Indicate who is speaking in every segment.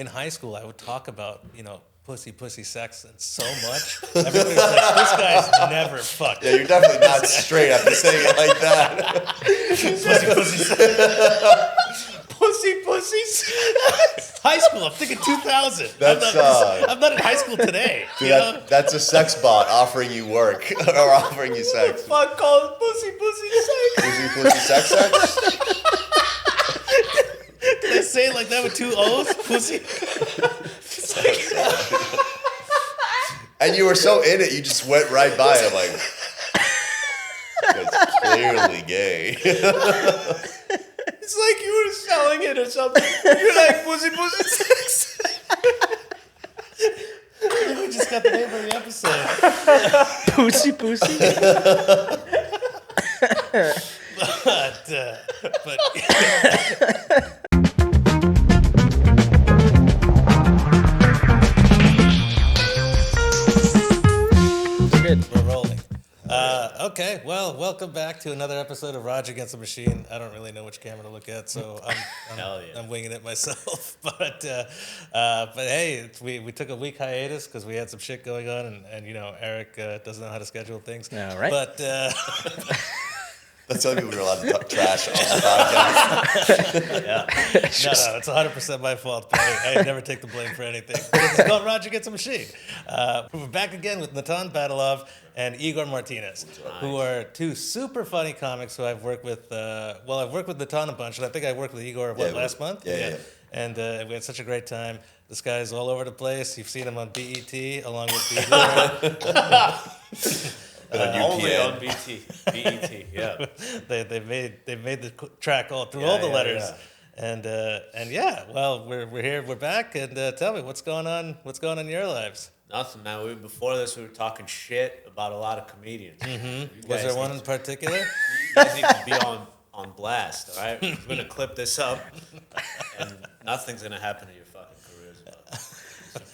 Speaker 1: in high school, I would talk about, pussy, pussy, sex, and so much. Everybody was like, this guy's never fucked.
Speaker 2: Yeah, you're definitely not straight after saying it like that.
Speaker 1: Pussy, pussy, sex.
Speaker 3: Pussy, pussy.
Speaker 1: High school, I'm thinking 2000.
Speaker 2: That's,
Speaker 1: I'm not in high school today.
Speaker 2: Dude, that's a sex bot offering you work or offering you sex.
Speaker 3: Fuck called pussy, pussy, sex.
Speaker 2: Pussy, pussy, sex.
Speaker 1: Did I say it like that with 2 O's? Pussy?
Speaker 2: And you were so in it, you just went right by it like, that's clearly gay.
Speaker 3: It's like you were selling it or something. You're like, pussy, pussy, sex.
Speaker 1: We just got the name of the episode.
Speaker 3: Poosy Poosy.
Speaker 1: But we're rolling. Okay, well, welcome back to another episode of Raj Against the Machine. I don't really know which camera to look at, so I'm winging it myself. But hey, we took a week hiatus because we had some shit going on, and Eric doesn't know how to schedule things.
Speaker 3: All right.
Speaker 1: But
Speaker 2: That's the only people we're allowed to talk trash on the podcast.
Speaker 1: no, it's 100% my fault. But I never take the blame for anything. It's called Raj Against the Machine. We're back again with Natan Badalov and Igor Martinez, who are 2 super funny comics who I've worked with. I've worked with Natan a bunch, and I think I worked with Igor last month.
Speaker 2: Yeah.
Speaker 1: And we had such a great time. This guy's all over the place. You've seen him on BET along with Edgelord.
Speaker 3: Only on BET, yeah.
Speaker 1: they made the track all through all the letters, yeah. And well, we're here, we're back, and tell me what's going on in your lives.
Speaker 3: Nothing, man. Before this, we were talking shit about a lot of comedians.
Speaker 1: Mm-hmm. Was there one in particular?
Speaker 3: You guys need to be on blast, all right? We're gonna clip this up, and nothing's gonna happen to your fucking careers.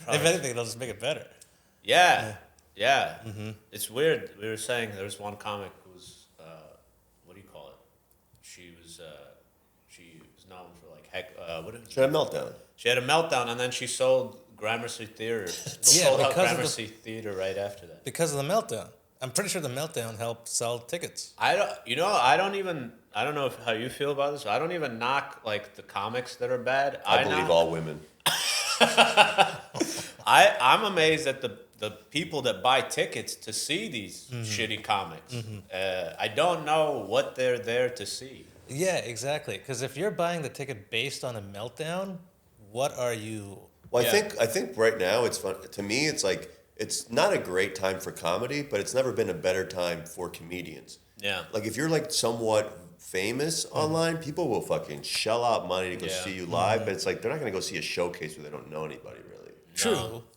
Speaker 1: If anything, it'll just make it better.
Speaker 3: Yeah. Mm-hmm. It's weird. We were saying there was one comic who was, what do you call it? She was known for
Speaker 2: She had a meltdown.
Speaker 3: She had a meltdown, and then she sold Gramercy Theater. Sold out Gramercy Theater right after that.
Speaker 1: Because of the meltdown. I'm pretty sure the meltdown helped sell tickets.
Speaker 3: I don't know how you feel about this. I don't even knock like the comics that are bad.
Speaker 2: I believe all women.
Speaker 3: I'm amazed at the people that buy tickets to see these shitty comics. I don't know what they're there to see.
Speaker 1: Yeah, exactly. Because if you're buying the ticket based on a meltdown, what are you?
Speaker 2: Well, I think right now it's fun. To me, it's like it's not a great time for comedy, but it's never been a better time for comedians.
Speaker 3: Yeah.
Speaker 2: Like if you're like somewhat famous online, people will fucking shell out money to go see you live, but it's like they're not going to go see a showcase where they don't know anybody really.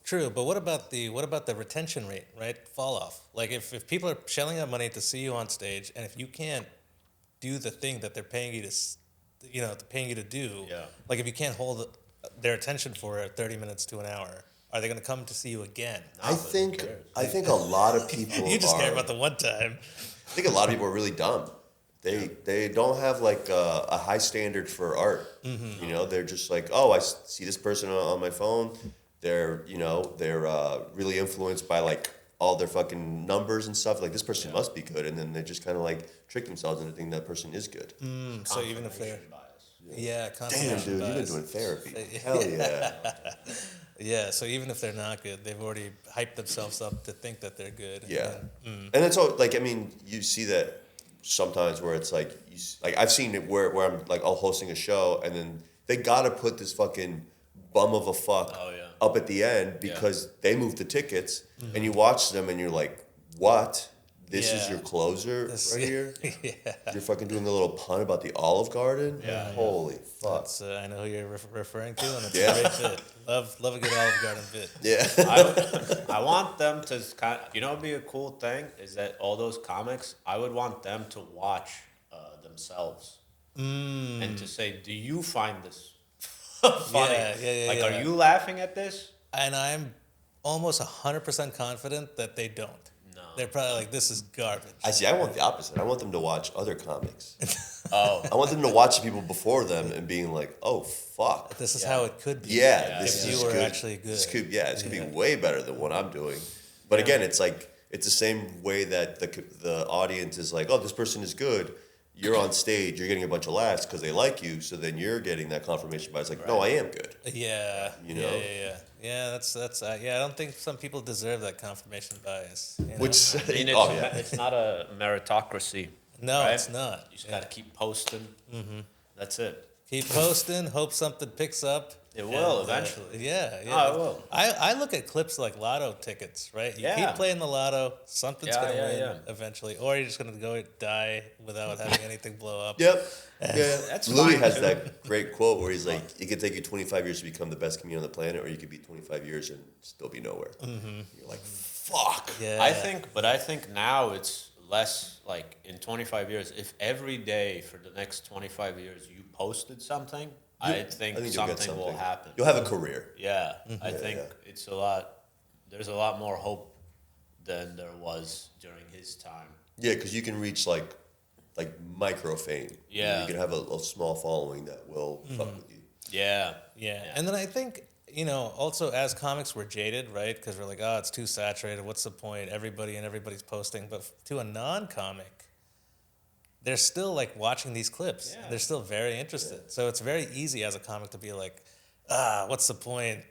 Speaker 1: True. But what about the retention rate, right? Fall off. Like if people are shelling out money to see you on stage, and if you can't do the thing that they're paying you to do, like if you can't hold their attention for 30 minutes to an hour, are they going to come to see you again?
Speaker 2: I think a lot of people
Speaker 1: you just care about the one time.
Speaker 2: I think a lot of people are really dumb. They don't have like a high standard for art. Mm-hmm. They're just like, oh, I see this person on my phone. They're really influenced by like all their fucking numbers and stuff. Like this person must be good, and then they just kind of like trick themselves into thinking that person is good.
Speaker 1: So even if they're
Speaker 2: damn, dude, you've been doing therapy. Hell yeah.
Speaker 1: Yeah, so even if they're not good, they've already hyped themselves up to think that they're good.
Speaker 2: Yeah, and it's all like, I mean, you see that sometimes where it's like, I've seen it where I'm like all hosting a show, and then they gotta put this fucking bum of a fuck up at the end because they moved the tickets, and you watch them and you're like, what? This is your closer here? You're fucking doing the little pun about the Olive Garden?
Speaker 1: Yeah.
Speaker 2: Holy fuck.
Speaker 1: I know who you're referring to, and it's a great bit. Love a good Olive Garden bit.
Speaker 2: Yeah.
Speaker 3: I want them to kind of, it'd be a cool thing is that all those comics, I would want them to watch themselves and to say, do you find this funny? Are you laughing at this?
Speaker 1: And I'm almost 100% confident that they don't. No. They're probably like, this is garbage.
Speaker 2: I want the opposite. I want them to watch other comics I want them to watch the people before them and being like, oh, fuck.
Speaker 1: This is how it could be.
Speaker 2: Yeah,
Speaker 1: this
Speaker 2: is
Speaker 1: you were
Speaker 2: good.
Speaker 1: actually good.
Speaker 2: This could be way better than what I'm doing. But again, it's like, it's the same way that the audience is like, oh, this person is good. You're on stage, you're getting a bunch of laughs because they like you, so then you're getting that confirmation bias, like, no, I am good.
Speaker 1: Yeah.
Speaker 2: You know?
Speaker 1: Yeah, that's I don't think some people deserve that confirmation bias. You know?
Speaker 2: Which,
Speaker 3: I mean, it's not a meritocracy.
Speaker 1: No,
Speaker 3: right?
Speaker 1: it's not.
Speaker 3: You just got to keep posting. Mm-hmm. That's it.
Speaker 1: Keep posting, hope something picks up.
Speaker 3: It will eventually.
Speaker 1: Yeah.
Speaker 3: Oh, it will.
Speaker 1: I look at clips like lotto tickets, right? You keep playing the lotto, something's going to win eventually. Or you're just going to go die without having anything blow up.
Speaker 2: Yep. Yeah.
Speaker 3: That's
Speaker 2: Louis
Speaker 3: fine,
Speaker 2: has
Speaker 3: too.
Speaker 2: that great quote where he's like, it could take you 25 years to become the best comedian on the planet, or you could be 25 years and still be nowhere. Mm-hmm. You're like, fuck.
Speaker 1: Yeah.
Speaker 3: I think now it's less like in 25 years, if every day for the next 25 years you posted something, I think something will happen.
Speaker 2: You'll have a career.
Speaker 3: Yeah, I think it's there's a lot more hope than there was during his time.
Speaker 2: Yeah, because you can reach like micro fame.
Speaker 3: Yeah.
Speaker 2: You can have a small following that will fuck with you.
Speaker 3: Yeah.
Speaker 1: And then I think, also as comics we're jaded, right? Because we're like, oh, it's too saturated. What's the point? Everybody's posting. But to a non-comic, they're still like watching these clips.
Speaker 3: Yeah.
Speaker 1: They're still very interested. So it's very easy as a comic to be like, what's the point?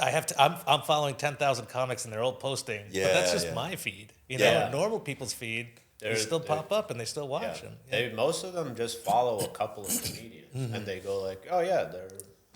Speaker 1: I'm following 10,000 comics and they're all posting.
Speaker 2: Yeah,
Speaker 1: but that's just my feed. Normal people's feed, they still pop up and they still watch them. Yeah.
Speaker 3: Most of them just follow a couple of comedians and they go like, oh yeah, they're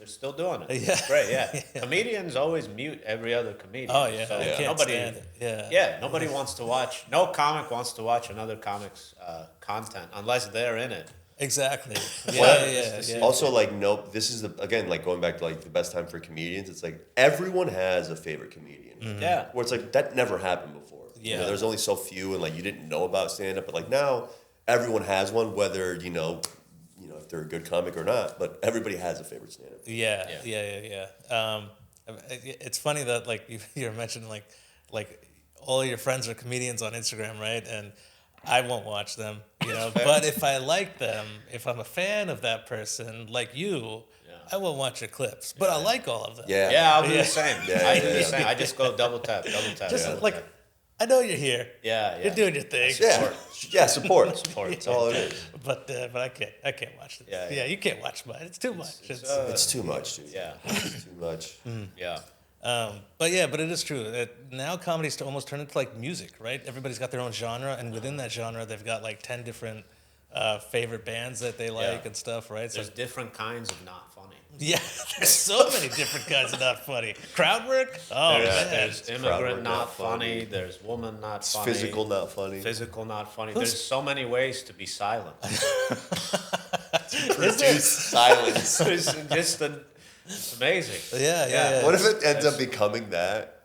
Speaker 3: still doing it.
Speaker 1: Yeah.
Speaker 3: Great, yeah. Comedians always mute every other comedian.
Speaker 1: Oh yeah,
Speaker 3: So
Speaker 1: can't
Speaker 3: nobody,
Speaker 1: stand it.
Speaker 3: nobody wants to watch. No comic wants to watch another comic's content unless they're in it.
Speaker 1: Exactly. Yeah.
Speaker 2: Also, like, nope. This is again, like, going back to like the best time for comedians. It's like everyone has a favorite comedian.
Speaker 3: Mm-hmm. Yeah.
Speaker 2: Where it's like that never happened before.
Speaker 1: Yeah.
Speaker 2: There's only so few, and like you didn't know about stand up, but like now everyone has one, whether if they're a good comic or not. But everybody has a favorite stand up.
Speaker 1: Yeah. It's funny that like you're mentioning like all your friends are comedians on Instagram, right? And I won't watch them, but if I like them, if I'm a fan of that person, like you, I will watch your clips. But I like all of them.
Speaker 2: Yeah.
Speaker 3: I'll do the same. I do the same. I just go double tap.
Speaker 1: Just like, I know you're here.
Speaker 3: Yeah.
Speaker 1: You're doing your thing.
Speaker 2: Support.
Speaker 3: Support.
Speaker 2: That's all it is.
Speaker 1: But I can't watch it. Yeah, you can't watch mine. It's too much.
Speaker 2: It's too much, dude.
Speaker 3: Yeah.
Speaker 2: It's too much.
Speaker 3: Yeah.
Speaker 1: But it is true that now comedy's almost turned into like music, right? Everybody's got their own genre, and within that genre, they've got like 10 different favorite bands that they like and stuff, right?
Speaker 3: There's different kinds of not funny.
Speaker 1: Yeah, there's so many different kinds of not funny. Crowd work? Oh,
Speaker 3: there's immigrant not funny. There's woman not funny.
Speaker 2: Physical not funny.
Speaker 3: Physical not funny. There's so many ways to be silent.
Speaker 2: Produce silence.
Speaker 3: It's amazing.
Speaker 1: Yeah.
Speaker 2: What if it ends up becoming that?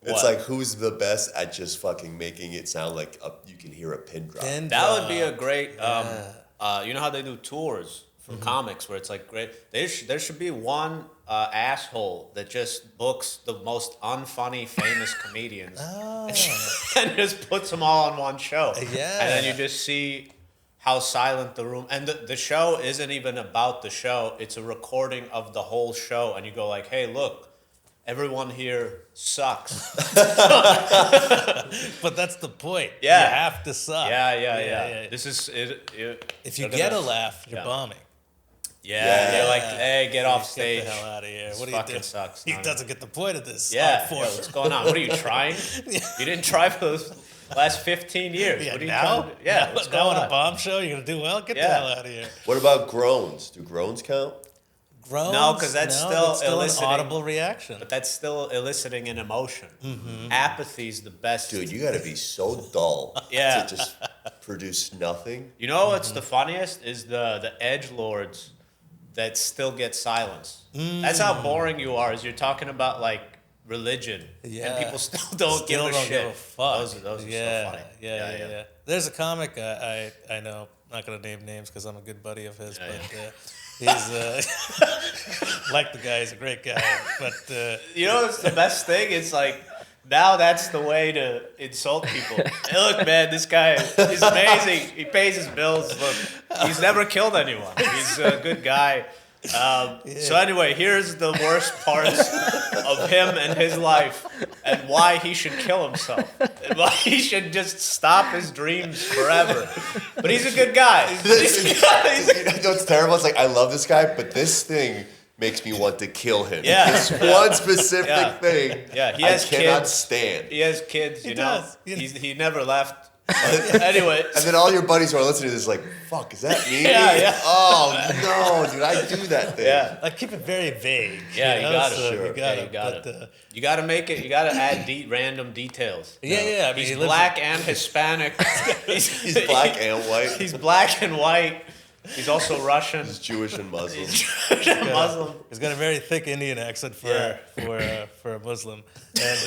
Speaker 2: It's
Speaker 3: What?
Speaker 2: like, who's the best at just fucking making it sound like you can hear a pin drop?
Speaker 3: That would be a great. You know how they do tours for comics where it's like great. There should be one asshole that just books the most unfunny famous comedians and just puts them all on one show.
Speaker 1: Yeah.
Speaker 3: And then you just see how silent the room, and the show isn't even about the show. It's a recording of the whole show, and you go like, hey, look, everyone here sucks.
Speaker 1: But that's the point.
Speaker 3: Yeah.
Speaker 1: You have to suck.
Speaker 3: Yeah. This is it.
Speaker 1: If you get a laugh, you're bombing.
Speaker 3: Yeah, you're like, hey, get off stage.
Speaker 1: Get the hell out of here. What do
Speaker 3: fucking
Speaker 1: you do?
Speaker 3: sucks.
Speaker 1: He doesn't get the point of this.
Speaker 3: What's going on? What are you trying? You didn't try for those last 15 years.
Speaker 1: Yeah,
Speaker 3: what are you
Speaker 1: now?
Speaker 3: trying to do? Yeah, what's
Speaker 1: now
Speaker 3: going
Speaker 1: on
Speaker 3: on?
Speaker 1: a bomb show, you're going to do well? Get the hell out of here.
Speaker 2: What about groans? Do groans count?
Speaker 1: Groans?
Speaker 3: No, 'cause that's still
Speaker 1: an
Speaker 3: eliciting-
Speaker 1: audible reaction.
Speaker 3: But that's still eliciting an emotion. Apathy's the best.
Speaker 2: Dude, you got to be so dull
Speaker 3: Yeah.
Speaker 2: to just produce nothing.
Speaker 3: You know what's the funniest is the Edgelords that still get silence. That's how boring you are. Is you're talking about like religion, and people still don't give a shit.
Speaker 1: Give a fuck.
Speaker 3: Those are so funny.
Speaker 1: Yeah. There's a comic I know. I'm not gonna name names because I'm a good buddy of his, he's like the guy. He's a great guy, but
Speaker 3: You know what's the best thing? It's like Now that's the way to insult people. Hey, look, man, this guy is amazing. He pays his bills. Look, he's never killed anyone. He's a good guy. So anyway, here's the worst parts of him and his life and why he should kill himself and why he should just stop his dreams forever. But he's a good guy.
Speaker 2: You know what's terrible? It's like, I love this guy, but this thing makes me want to kill him.
Speaker 3: Yeah.
Speaker 2: This one specific thing
Speaker 3: he has
Speaker 2: I cannot
Speaker 3: kids.
Speaker 2: stand.
Speaker 3: He has kids, you know.
Speaker 1: does.
Speaker 3: He never left. Anyway.
Speaker 2: And then all your buddies who are listening to this like, fuck, is that me?
Speaker 3: Yeah.
Speaker 2: Oh, no, dude, I do that thing.
Speaker 3: Yeah.
Speaker 1: Like keep it very vague.
Speaker 3: Yeah, you got it.
Speaker 1: So
Speaker 2: Sure.
Speaker 1: You got
Speaker 3: You
Speaker 1: it.
Speaker 3: got
Speaker 1: but,
Speaker 3: it. You got to make it. You got to add random details.
Speaker 1: Yeah. I mean,
Speaker 3: He's
Speaker 1: he lives
Speaker 3: black and Hispanic.
Speaker 2: He's black and white.
Speaker 3: He's black and white. He's also Russian.
Speaker 2: He's Jewish and Muslim.
Speaker 3: Muslim.
Speaker 1: He's got a very thick Indian accent for a Muslim, and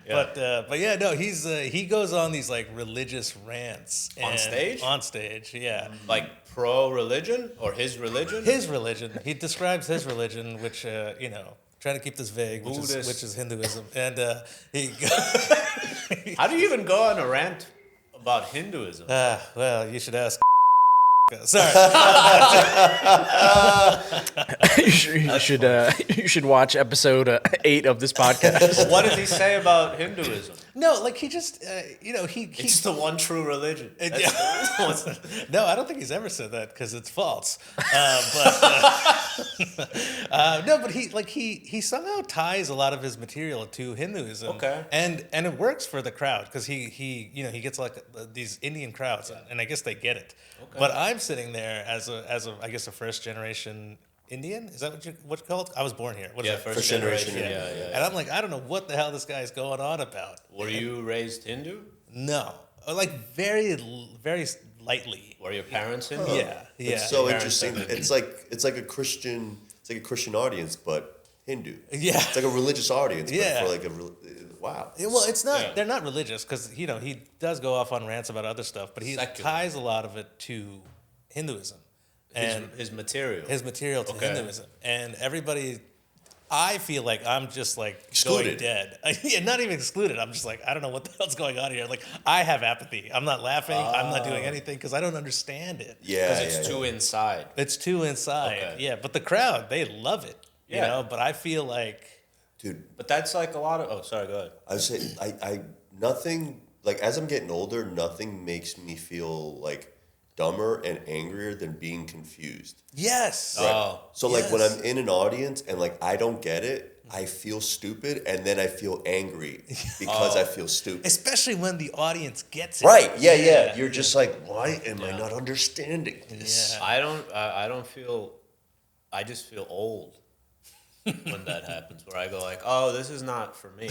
Speaker 1: but yeah, no, he goes on these like religious rants
Speaker 3: On stage?
Speaker 1: On stage, yeah.
Speaker 3: Like pro-religion or his religion?
Speaker 1: His religion. He describes his religion, which trying to keep this vague, which is Hinduism, and he.
Speaker 3: How do you even go on a rant about Hinduism?
Speaker 1: Well, you should ask. Sorry.
Speaker 4: You should watch episode 8 of this podcast.
Speaker 3: What does he say about Hinduism?
Speaker 1: No, like he just, he.
Speaker 3: It's the one true religion.
Speaker 1: No, I don't think he's ever said that because it's false. But he somehow ties a lot of his material to Hinduism.
Speaker 3: Okay.
Speaker 1: And it works for the crowd because he gets like these Indian crowds, and I guess they get it. Okay. But I'm sitting there as I guess a first generation Indian. Is that what you call it? I was born here. What is that?
Speaker 2: First generation.
Speaker 3: Yeah.
Speaker 1: And I'm like, I don't know what the hell this guy is going on about.
Speaker 3: Were you raised Hindu?
Speaker 1: No, like very, very lightly.
Speaker 3: Were your parents Hindu?
Speaker 1: Yeah.
Speaker 2: It's so interesting. It's like a Christian audience, but Hindu.
Speaker 1: Yeah.
Speaker 2: It's like a religious audience,
Speaker 1: Yeah.
Speaker 2: but for like wow.
Speaker 1: Well, it's not.
Speaker 3: Yeah.
Speaker 1: They're not religious because he does go off on rants about other stuff, but he
Speaker 3: Secular.
Speaker 1: ties a lot of it to Hinduism and
Speaker 3: His material.
Speaker 1: to Hinduism, and everybody. I feel like I'm just like
Speaker 2: Excluded.
Speaker 1: going dead. Yeah, not even excluded. I'm just like, I don't know what the hell's going on here. Like, I have apathy. I'm not laughing. I'm not doing anything because I don't understand it.
Speaker 2: Yeah.
Speaker 3: Because it's too inside.
Speaker 1: It's too inside.
Speaker 3: Okay.
Speaker 1: Yeah, but the crowd, they love it. You
Speaker 3: Yeah.
Speaker 1: know, but I feel like.
Speaker 2: Dude,
Speaker 3: But that's like a lot of... Oh, sorry, go ahead.
Speaker 2: I would say nothing, like as I'm getting older, nothing makes me feel like dumber and angrier than being confused.
Speaker 1: Yes.
Speaker 3: Oh.
Speaker 2: So like when
Speaker 1: Yes.
Speaker 2: I'm in an audience and like I don't get it, I feel stupid and then I feel angry because I feel stupid.
Speaker 1: Especially when the audience gets it.
Speaker 2: Right. Yeah. You're just like, why am I not understanding this?
Speaker 1: Yeah.
Speaker 3: I don't feel... I just feel old when that happens, where I go like, oh, this is not for me.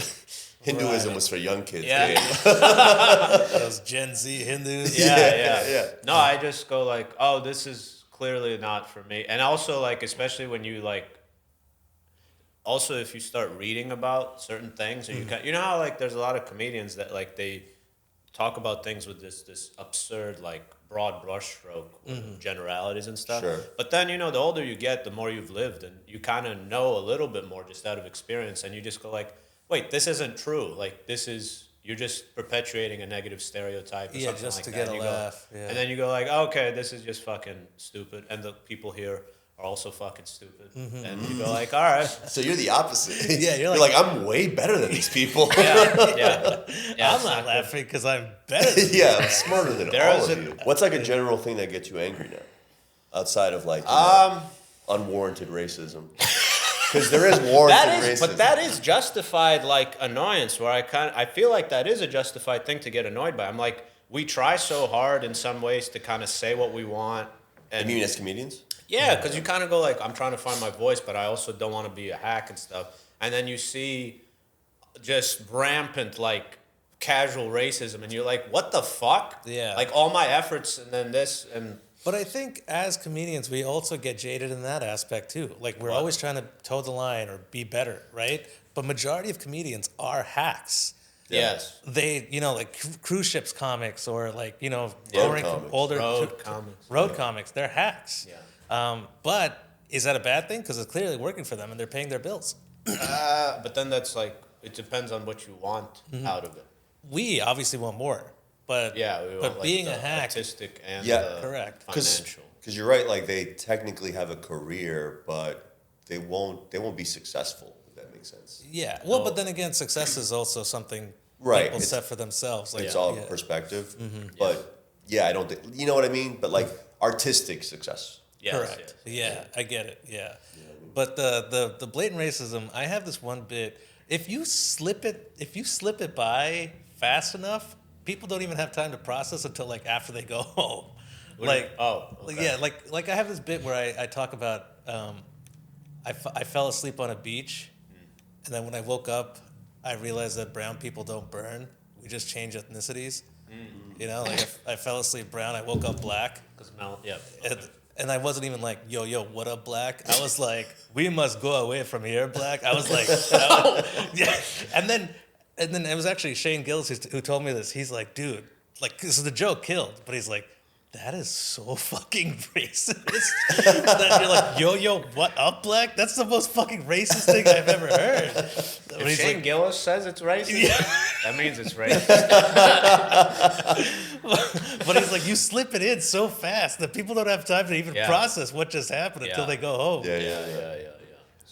Speaker 2: Hinduism was for young kids.
Speaker 3: Yeah.
Speaker 2: dude.
Speaker 1: Those Gen Z Hindus.
Speaker 3: Yeah. No, I just go like, oh, this is clearly not for me. And also, like, especially when you like, also if you start reading about certain things, or you know how like there's a lot of comedians that like they talk about things with this absurd like broad brushstroke generalities and stuff.
Speaker 2: Sure.
Speaker 3: But then the older you get, the more you've lived, and you kind of know a little bit more just out of experience, and you just go like, wait, this isn't true. Like you're just perpetuating a negative stereotype or
Speaker 1: Yeah,
Speaker 3: something
Speaker 1: just
Speaker 3: like
Speaker 1: to
Speaker 3: that.
Speaker 1: get
Speaker 3: And
Speaker 1: a
Speaker 3: you go-
Speaker 1: laugh, yeah.
Speaker 3: And then you go like, okay, this is just fucking stupid, and the people here are also fucking stupid. And you go like, all right.
Speaker 2: So you're the opposite.
Speaker 1: Yeah,
Speaker 2: you're like, I'm way better than these people.
Speaker 3: Yeah,
Speaker 1: I'm
Speaker 3: it's
Speaker 1: not
Speaker 3: good.
Speaker 1: laughing because I'm better than you.
Speaker 2: Yeah, I'm smarter than
Speaker 3: There
Speaker 2: all
Speaker 3: is
Speaker 2: of
Speaker 3: a-
Speaker 2: you. What's like a general thing that gets you angry now? Outside of like unwarranted racism. Because there is warranted racism.
Speaker 3: But that is justified like annoyance, where I feel like that is a justified thing to get annoyed by. I'm like, we try so hard in some ways to kind of say what we want. And
Speaker 2: You mean as comedians?
Speaker 3: yeah, because you kind of go like, I'm trying to find my voice, but I also don't want to be a hack and stuff. And then you see just rampant like casual racism, and you're like, what the fuck?
Speaker 1: Yeah.
Speaker 3: Like all my efforts, and then this, and
Speaker 1: But I think as comedians, we also get jaded in that aspect too. Like we're always trying to toe the line or be better, right? But majority of comedians are hacks.
Speaker 3: yes.
Speaker 1: They, like cruise ships comics or like,
Speaker 2: Road comics.
Speaker 1: older
Speaker 3: Road comics.
Speaker 1: road comics. They're hacks.
Speaker 3: Yeah.
Speaker 1: But is that a bad thing? Because it's clearly working for them and they're paying their bills.
Speaker 3: But then that's like, it depends on what you want out of it.
Speaker 1: We obviously want more, but
Speaker 3: Yeah, we want, like,
Speaker 1: being
Speaker 3: the
Speaker 1: a hack,
Speaker 3: artistic and
Speaker 2: Yeah,
Speaker 3: the
Speaker 1: correct.
Speaker 3: financial.
Speaker 2: Because you're right, like they technically have a career, but they won't be successful. If that makes sense.
Speaker 1: yeah. Well, but then again, success is also something
Speaker 2: Right,
Speaker 1: people
Speaker 2: it's-
Speaker 1: set for themselves. Like,
Speaker 2: It's all
Speaker 1: yeah.
Speaker 2: perspective, but I don't think you know what I mean. But like artistic success.
Speaker 3: Yes,
Speaker 1: Correct.
Speaker 3: yes.
Speaker 1: Yeah, I get it. Yeah. But the blatant racism, I have this one bit. If you slip it by fast enough, people don't even have time to process until like after they go home. Like,
Speaker 3: okay.
Speaker 1: yeah, like I have this bit where I talk about I fell asleep on a beach, and then when I woke up, I realized that brown people don't burn. We just change ethnicities. You know, like I fell asleep brown, I woke up black. And I wasn't even like, yo, what up, black? I was like, we must go away from here, black. I was like, yeah. And then it was actually Shane Gillis who told me this. He's like, dude, like, this is the joke killed. But he's like, that is so fucking racist. That you're like, yo, what up, black? That's the most fucking racist thing I've ever heard. But
Speaker 3: If
Speaker 1: he's
Speaker 3: Shane
Speaker 1: like,
Speaker 3: Gillis says it's racist, that means it's racist.
Speaker 1: but he's like, you slip it in so fast that people don't have time to even process what just happened until they go home.
Speaker 2: Yeah.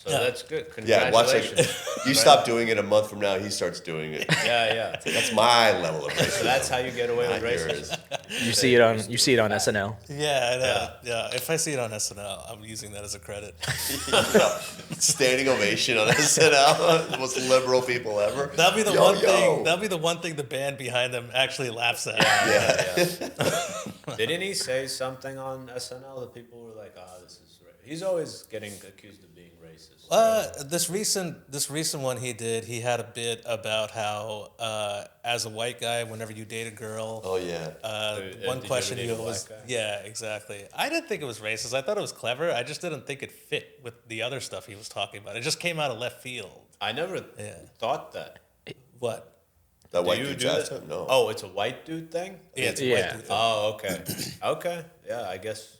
Speaker 3: So
Speaker 1: Yeah.
Speaker 3: that's good.
Speaker 2: Yeah, watch it.
Speaker 3: Congratulations.
Speaker 2: You stop doing it a month from now, he starts doing it.
Speaker 3: Yeah.
Speaker 2: That's my level of
Speaker 3: So
Speaker 2: racism.
Speaker 3: that's how you get away with
Speaker 2: Not
Speaker 3: racism.
Speaker 2: yours.
Speaker 4: You see it on SNL.
Speaker 1: Yeah, I know. Yeah. If I see it on SNL, I'm using that as a credit.
Speaker 2: Standing ovation on SNL, the most liberal people ever.
Speaker 1: That'll be the
Speaker 2: Yo,
Speaker 1: one
Speaker 2: yo.
Speaker 1: thing. That'll be the one thing the band behind them actually laughs at.
Speaker 2: Yeah.
Speaker 3: Didn't he say something on SNL that people were like, this is racist? He's always getting accused of being racist.
Speaker 1: This recent one he did, he had a bit about how as a white guy, whenever you date a girl,
Speaker 2: Oh yeah.
Speaker 1: one
Speaker 3: did you
Speaker 1: question
Speaker 3: ever
Speaker 1: you
Speaker 3: date a
Speaker 1: always,
Speaker 3: black guy?
Speaker 1: yeah, exactly. I didn't think it was racist. I thought it was clever. I just didn't think it fit with the other stuff he was talking about. It just came out of left field.
Speaker 3: I never thought that.
Speaker 1: What?
Speaker 2: That white
Speaker 3: Do you
Speaker 2: dude
Speaker 3: do
Speaker 2: asked
Speaker 3: that?
Speaker 2: him? No.
Speaker 3: Oh, it's a white dude thing?
Speaker 1: Yeah, it's a
Speaker 4: Yeah.
Speaker 1: white dude thing.
Speaker 3: Oh, okay. Okay. Yeah, I guess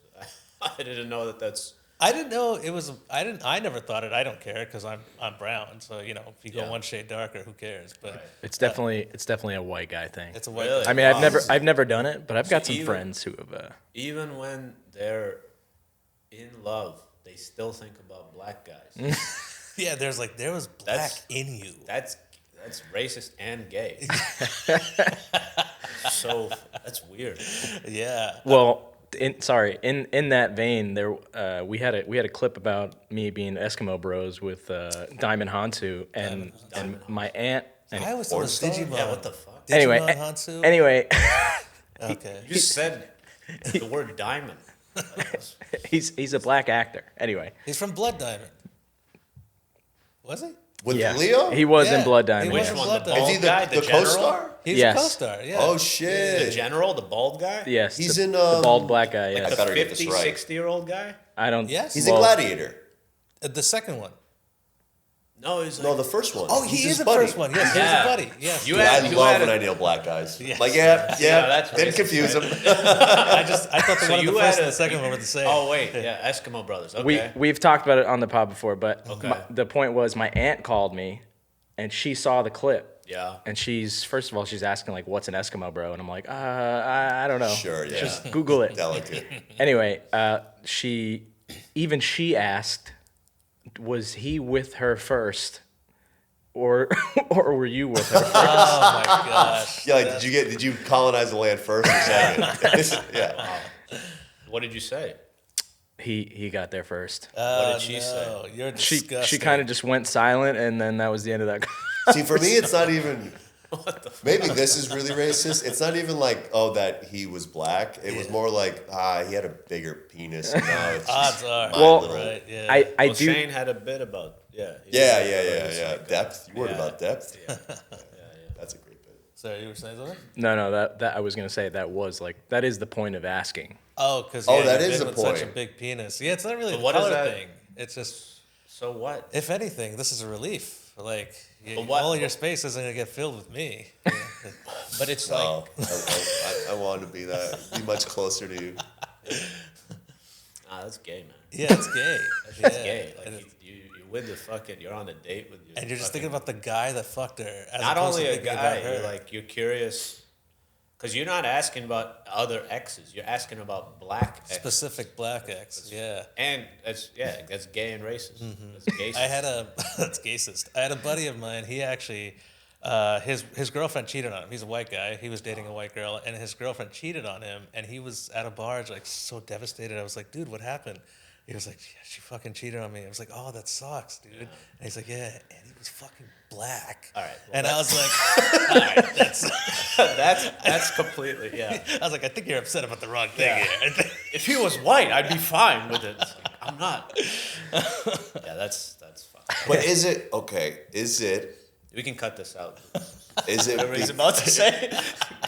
Speaker 3: I didn't know that that's...
Speaker 1: I didn't know it was. I never thought it. I don't care because I'm brown. So you know, if you go one shade darker, who cares? But
Speaker 4: It's definitely a white guy thing.
Speaker 1: it's a white.
Speaker 3: Really?
Speaker 4: I mean, I've never done it, but I've got some
Speaker 3: even-
Speaker 4: friends who have.
Speaker 3: Even when they're in love, they still think about black guys.
Speaker 1: Yeah, there was black
Speaker 3: That's-
Speaker 1: in you.
Speaker 3: That's racist and gay. So that's weird.
Speaker 1: Yeah.
Speaker 4: Well, in that vein, there we had a clip about me being Eskimo Bros with Diamond Hansu and my aunt. And
Speaker 1: I was told
Speaker 2: Porn star?
Speaker 1: Digimon.
Speaker 3: Yeah, what the fuck?
Speaker 1: Digimon
Speaker 4: anyway,
Speaker 1: Hansu?
Speaker 4: anyway,
Speaker 1: Okay.
Speaker 3: You said the word diamond.
Speaker 4: he's a black actor. Anyway,
Speaker 1: He's from Blood Diamond. Was he?
Speaker 2: With
Speaker 4: yeah,
Speaker 2: Leo?
Speaker 4: he was
Speaker 1: Yeah,
Speaker 4: in Blood
Speaker 1: he
Speaker 4: Diamond.
Speaker 1: was
Speaker 3: Which
Speaker 1: in
Speaker 3: one?
Speaker 1: Blood
Speaker 3: The
Speaker 1: Diamond.
Speaker 2: Is he
Speaker 3: bald guy,
Speaker 2: the
Speaker 3: general?
Speaker 2: co-star?
Speaker 1: He's
Speaker 4: Yes.
Speaker 1: a co-star. Yeah.
Speaker 2: Oh
Speaker 3: The
Speaker 2: shit.
Speaker 3: general, the bald guy?
Speaker 4: Yes,
Speaker 2: He's
Speaker 4: the,
Speaker 2: in,
Speaker 4: the bald black guy.
Speaker 2: I
Speaker 4: Yes,
Speaker 2: better get this
Speaker 3: 50,
Speaker 2: right.
Speaker 3: 60-year-old guy?
Speaker 4: I don't.
Speaker 1: Yes.
Speaker 2: He's
Speaker 4: well,
Speaker 2: a gladiator.
Speaker 1: The second one.
Speaker 3: No, he's like...
Speaker 2: No, the first one.
Speaker 1: Oh,
Speaker 2: He's
Speaker 1: he
Speaker 2: his
Speaker 1: is the
Speaker 2: buddy.
Speaker 1: first one. Yes,
Speaker 3: Yeah.
Speaker 1: he's a buddy. Yes.
Speaker 3: You
Speaker 2: Dude,
Speaker 3: had-
Speaker 2: I
Speaker 3: you
Speaker 2: love
Speaker 3: had
Speaker 2: when
Speaker 3: a-
Speaker 2: I nail black guys.
Speaker 1: Yes.
Speaker 2: Like, yeah,
Speaker 3: that's
Speaker 2: didn't
Speaker 3: racist,
Speaker 2: confuse him.
Speaker 1: I thought the
Speaker 3: So
Speaker 1: one of the
Speaker 3: you
Speaker 1: first
Speaker 3: had
Speaker 1: and
Speaker 3: a-
Speaker 1: the second one were the same.
Speaker 3: Oh, wait. Yeah, Eskimo Brothers. Okay.
Speaker 4: we've talked about it on the pod before, but
Speaker 3: Okay.
Speaker 4: the point was my aunt called me, and she saw the clip.
Speaker 3: Yeah.
Speaker 4: And she's first of all she's asking like, "What's an Eskimo bro?" And I'm like, I don't know.
Speaker 2: Sure, yeah.
Speaker 4: Just Google it.
Speaker 2: Delicate.
Speaker 4: Anyway, she asked, "Was he with her first, or were you with her?" First?
Speaker 1: Oh my gosh.
Speaker 2: Yeah, like, did you colonize the land first or second? Yeah.
Speaker 3: What did you say?
Speaker 4: He got there first.
Speaker 3: What did she say?
Speaker 1: You're
Speaker 4: She
Speaker 1: disgusting.
Speaker 4: kind of just went silent, and then that was the end of that.
Speaker 2: See, for me, it's not even. Maybe this is really racist. It's not even like, oh, that he was black. It was more like, he had a bigger penis. Now it's
Speaker 1: Odds
Speaker 2: just
Speaker 1: are.
Speaker 2: my
Speaker 4: Well,
Speaker 2: little-
Speaker 1: Right, yeah.
Speaker 4: I
Speaker 3: Well,
Speaker 4: do.
Speaker 3: Shane had a bit about... Yeah.
Speaker 2: Yeah. Depth. You worried
Speaker 3: Yeah.
Speaker 2: about depth? Yeah. That's a great bit.
Speaker 1: Sorry, you were saying something?
Speaker 4: No, that I was gonna say that is the point of asking.
Speaker 1: Oh, because
Speaker 2: that
Speaker 1: you've
Speaker 2: is
Speaker 1: been
Speaker 2: a
Speaker 1: with such a
Speaker 2: point.
Speaker 1: big penis. Yeah, it's not really a
Speaker 3: But what is
Speaker 1: color
Speaker 3: that?
Speaker 1: thing. It's just,
Speaker 3: So what?
Speaker 1: if anything, this is a relief. Like,
Speaker 3: But what-
Speaker 1: all of your space isn't gonna get filled with me.
Speaker 3: But it's like...
Speaker 2: Oh, I wanted to be much closer to you.
Speaker 3: That's gay, man.
Speaker 1: Yeah, it's gay.
Speaker 3: That's
Speaker 1: Yeah.
Speaker 3: gay. Like,
Speaker 1: And
Speaker 3: you with the fucking, you're on a date with your.
Speaker 1: And you're just
Speaker 3: fucking-
Speaker 1: thinking about the guy that fucked her. As
Speaker 3: Not
Speaker 1: opposed
Speaker 3: only
Speaker 1: to
Speaker 3: a
Speaker 1: thinking
Speaker 3: guy,
Speaker 1: about her.
Speaker 3: you're curious. Because you're not asking about other exes. You're asking about black exes.
Speaker 1: Specific black ex, yeah.
Speaker 3: And that's gay and racist. That's gayist.
Speaker 1: That's gayist. I had a buddy of mine. He actually, his girlfriend cheated on him. He's a white guy. He was dating a white girl, and his girlfriend cheated on him. And he was at a bar, like so devastated. I was like, dude, what happened? He was like, yeah, she fucking cheated on me. I was like, oh, that sucks, dude. And he's like, yeah, and he was fucking black.
Speaker 3: All right.
Speaker 1: And I was like, all right,
Speaker 3: that's completely, yeah.
Speaker 1: I was like, I think you're upset about the wrong thing
Speaker 3: Yeah.
Speaker 1: here.
Speaker 3: If he was white, I'd be fine with it. It's like, I'm not. Yeah, that's fine.
Speaker 2: But is it okay?
Speaker 3: We can cut this out.
Speaker 2: Is it?
Speaker 3: What he's about to say.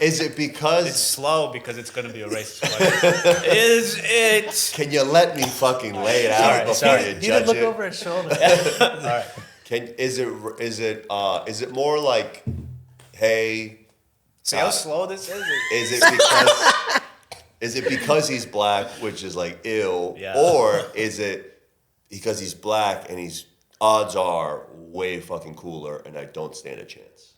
Speaker 2: Is it because?
Speaker 3: It's slow because it's going to be a racist question. Is it?
Speaker 2: Can you let me fucking lay it out before you
Speaker 1: He
Speaker 2: judge
Speaker 1: didn't look
Speaker 2: it?
Speaker 1: over his shoulder.
Speaker 3: All right.
Speaker 2: Is it more like, hey?
Speaker 3: See how slow this is?
Speaker 2: Is it because he's black, which is like ill,
Speaker 3: Yeah.
Speaker 2: or is it because he's black and he's odds are way fucking cooler and I don't stand a chance?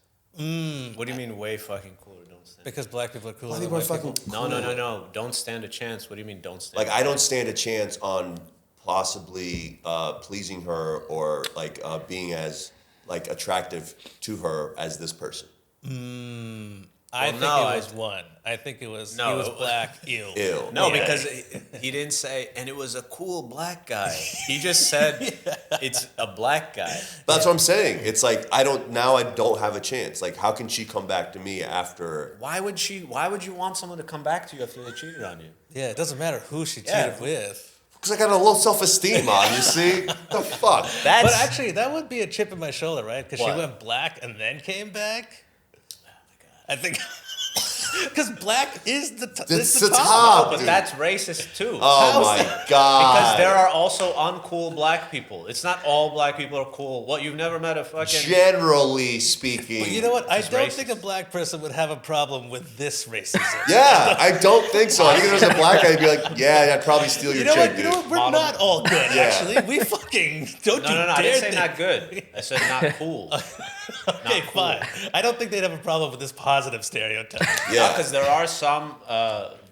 Speaker 3: What do you mean way fucking cooler? Don't stand.
Speaker 1: Because black people are cooler
Speaker 2: I
Speaker 1: than
Speaker 2: think we're
Speaker 1: white people.
Speaker 2: fucking
Speaker 3: No. Don't stand a chance. What do you mean don't stand?
Speaker 2: Like I don't stand a chance on possibly pleasing her or like being as like attractive to her as this person.
Speaker 1: I think
Speaker 3: no,
Speaker 1: it was one. I think it was
Speaker 3: No,
Speaker 1: he was
Speaker 3: it was-
Speaker 1: black, ill.
Speaker 2: Ew.
Speaker 3: No,
Speaker 2: Yeah.
Speaker 3: because he didn't say, and it was a cool black guy. He just said it's a black guy.
Speaker 2: That's what I'm saying. It's like I don't have a chance. Like how can she come back to me after?
Speaker 3: Why would you want someone to come back to you after they cheated on you?
Speaker 1: Yeah, it doesn't matter who she
Speaker 3: Yeah.
Speaker 1: cheated with.
Speaker 2: Because I got a low self-esteem on, you see? The fuck?
Speaker 1: But actually, that would be a chip in my shoulder, right? Because she
Speaker 3: What?
Speaker 1: went black and then came back. Oh my god! I think because black is
Speaker 2: It's
Speaker 1: the
Speaker 2: the
Speaker 1: top.
Speaker 2: top.
Speaker 3: But
Speaker 2: dude.
Speaker 3: that's racist too.
Speaker 2: Oh my god.
Speaker 3: Because there are also uncool black people. It's not all black people are cool. What, you've never met a fucking...
Speaker 2: Generally speaking.
Speaker 1: But you know what? I
Speaker 3: It's
Speaker 1: don't
Speaker 3: racist.
Speaker 1: think a black person would have a problem with this racism.
Speaker 2: Yeah, I don't think so. I think if there's a black guy, I'd be like, yeah, I'd probably steal your
Speaker 1: You know
Speaker 2: chick,
Speaker 1: what? You
Speaker 2: dude.
Speaker 1: know what? We're
Speaker 3: Model.
Speaker 1: not all good,
Speaker 2: Yeah.
Speaker 1: actually. We fucking don't
Speaker 3: No,
Speaker 1: you
Speaker 3: I
Speaker 1: dare
Speaker 3: didn't say
Speaker 1: think.
Speaker 3: not good. I said not cool.
Speaker 1: Okay,
Speaker 3: cool.
Speaker 1: fine. I don't think they'd have a problem with this positive stereotype.
Speaker 2: Yeah.
Speaker 3: Because there are some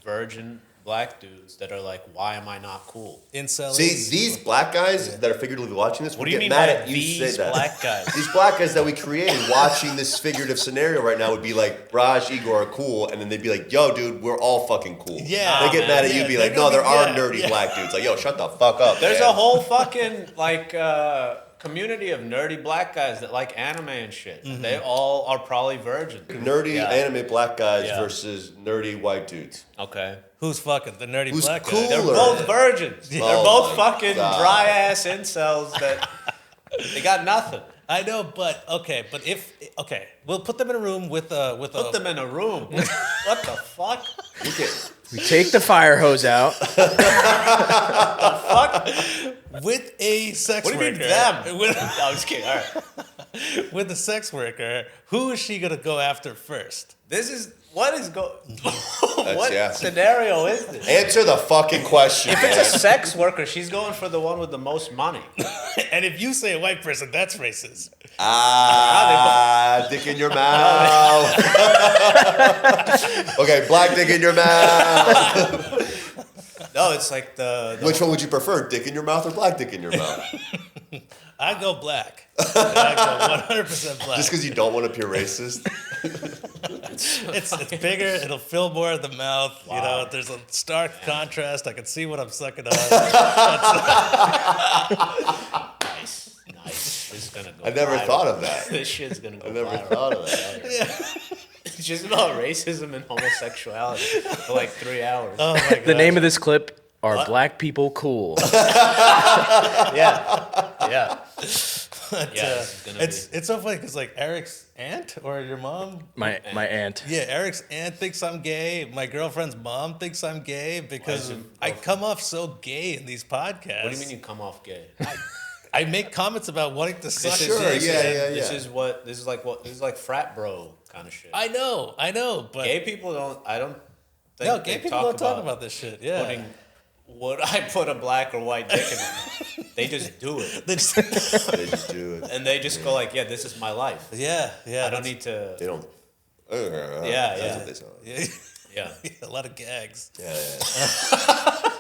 Speaker 3: virgin black dudes that are like, why am I not cool?
Speaker 1: Incels.
Speaker 2: See, these black guys that are figuratively watching this,
Speaker 3: What
Speaker 2: would
Speaker 3: do you
Speaker 2: get
Speaker 3: mean
Speaker 2: mad
Speaker 3: by
Speaker 2: at you say
Speaker 3: these
Speaker 2: that.
Speaker 3: black guys?
Speaker 2: These black guys that we created watching this figurative scenario right now would be like, Raj, Igor are cool, and then they'd be like, yo, dude, we're all fucking cool.
Speaker 1: Yeah.
Speaker 2: They get
Speaker 3: man.
Speaker 2: mad at you and be like, no, there are nerdy black dudes. Like, yo, shut the fuck up.
Speaker 3: There's
Speaker 2: man.
Speaker 3: a whole fucking community of nerdy black guys that like anime and shit. They all are probably virgins.
Speaker 2: nerdy
Speaker 3: Yeah.
Speaker 2: anime black guys
Speaker 3: Yeah.
Speaker 2: versus nerdy white dudes.
Speaker 3: Okay.
Speaker 1: Who's fucking the nerdy
Speaker 2: Who's
Speaker 1: black guy?
Speaker 2: cool?
Speaker 3: They're
Speaker 2: Cooler.
Speaker 3: both virgins. They're
Speaker 2: Oh
Speaker 3: both
Speaker 2: my
Speaker 3: fucking
Speaker 2: God.
Speaker 3: dry ass incels that they got nothing.
Speaker 1: I know, but we'll put them in a room with a
Speaker 3: Put them in a room. What the fuck?
Speaker 4: We take the fire hose out.
Speaker 1: with a sex
Speaker 3: What do you
Speaker 1: worker.
Speaker 3: mean them?
Speaker 1: With,
Speaker 3: No, I'm just kidding. All right.
Speaker 1: with a sex worker, who is she gonna go after first?
Speaker 3: This is what is what
Speaker 2: yeah.
Speaker 3: scenario is this?
Speaker 2: Answer the fucking question.
Speaker 3: If it's a sex worker, she's going for the one with the most money.
Speaker 1: And if you say a white person, that's racist.
Speaker 2: Dick in your mouth. Okay, black dick in your mouth.
Speaker 3: No, it's like the
Speaker 2: Which one would you prefer, dick in your mouth or black dick in your mouth?
Speaker 1: I go black. I go 100% black.
Speaker 2: Just because you don't want to appear racist?
Speaker 1: It's bigger. It'll fill more of the mouth. You know, there's a stark contrast. I can see what I'm sucking on.
Speaker 3: nice. This is gonna go.
Speaker 2: I never
Speaker 3: viral.
Speaker 2: thought of that.
Speaker 3: This shit's gonna go.
Speaker 2: I never
Speaker 3: viral.
Speaker 2: thought of that.
Speaker 3: It's just about racism and homosexuality for like 3 hours.
Speaker 1: Oh my god.
Speaker 4: The name of this clip are Black People Cool.
Speaker 3: Yeah.
Speaker 1: But,
Speaker 3: this is gonna
Speaker 1: it's so funny because like Eric's aunt or your mom.
Speaker 4: My aunt.
Speaker 1: Yeah, Eric's aunt thinks I'm gay. My girlfriend's mom thinks I'm gay because
Speaker 3: Why is
Speaker 1: I come off so gay in these podcasts.
Speaker 3: What do you mean you come off gay?
Speaker 1: I make comments about wanting to suck.
Speaker 2: Sure,
Speaker 1: dick.
Speaker 2: yeah.
Speaker 3: This is like frat bro kind of shit.
Speaker 1: I know, but
Speaker 3: Gay people don't. I don't think
Speaker 1: no,
Speaker 3: they
Speaker 1: gay people don't talk about this shit. Yeah,
Speaker 3: putting would I put a black or white dick in them? They just do it.
Speaker 2: They just do it.
Speaker 3: And they just go like, yeah, this is my life.
Speaker 1: Yeah.
Speaker 3: I don't need to.
Speaker 2: They don't.
Speaker 3: Yeah.
Speaker 2: That's what they sound like.
Speaker 3: Yeah.
Speaker 1: A lot of gags.
Speaker 2: Yeah.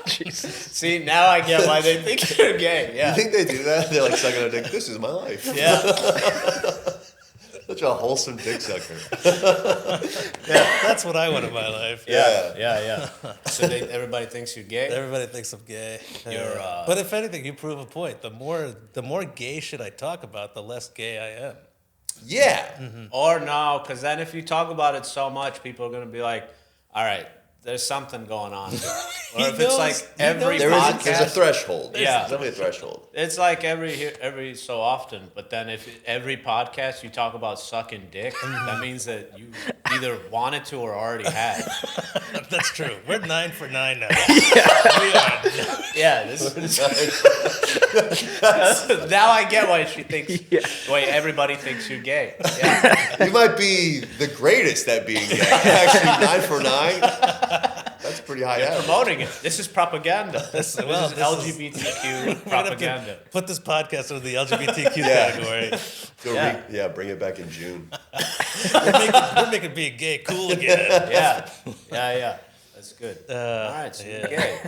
Speaker 4: Jesus.
Speaker 3: See, now I get why they think you're gay. Yeah.
Speaker 2: You think they do that? They're like sucking a dick. This is my life.
Speaker 3: Yeah.
Speaker 2: Such a wholesome dick sucker.
Speaker 1: That's what I want in my life.
Speaker 3: Yeah. So everybody thinks you're gay?
Speaker 1: Everybody thinks I'm gay.
Speaker 3: You're,
Speaker 1: but if anything, you prove a point. The more gay shit I talk about, the less gay I am.
Speaker 2: Yeah.
Speaker 3: Or no, because then if you talk about it so much, people are going to be like, all right, there's something going on. Or if it's like every podcast.
Speaker 2: There's a threshold. There's
Speaker 3: Yeah.
Speaker 2: definitely a threshold.
Speaker 3: It's like every so often, but then if every podcast you talk about sucking dick, that means that you either wanted to or already had.
Speaker 1: That's true. We're 9 for 9 now.
Speaker 3: Yeah, this is now I get why she thinks. Why everybody thinks you're gay. Yeah.
Speaker 2: You might be the greatest at being gay. Actually, 9 for 9. That's pretty high
Speaker 3: You're
Speaker 2: average.
Speaker 3: promoting it. This is propaganda. This is
Speaker 1: this
Speaker 3: LGBTQ propaganda.
Speaker 1: Put this podcast under the LGBTQ category.
Speaker 2: So bring it back in June.
Speaker 1: We're making being gay cool again.
Speaker 3: Yeah. That's good. All right, so you're gay.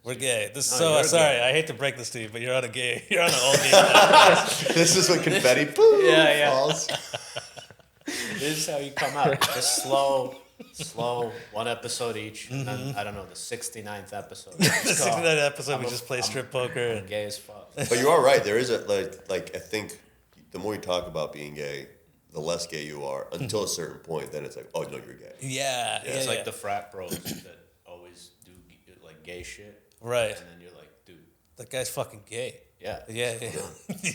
Speaker 1: We're gay.
Speaker 3: you're
Speaker 1: Sorry,
Speaker 3: gay.
Speaker 1: I hate to break this to you, but you're on an all gay podcast.
Speaker 2: This is when confetti falls.
Speaker 3: This is how you come out. Just slow, one episode each, and then, I don't know, the 69th episode.
Speaker 1: The 69th episode, we just play strip poker. And
Speaker 3: Gay as fuck.
Speaker 2: But you are right. There is a like I think the more you talk about being gay, the less gay you are. Until a certain point, then it's like, oh no, you're gay.
Speaker 1: yeah,
Speaker 3: It's like the frat bros that always do like gay shit.
Speaker 1: right.
Speaker 3: And then you're like, dude.
Speaker 1: That guy's fucking gay.
Speaker 3: Yeah.
Speaker 1: Yeah.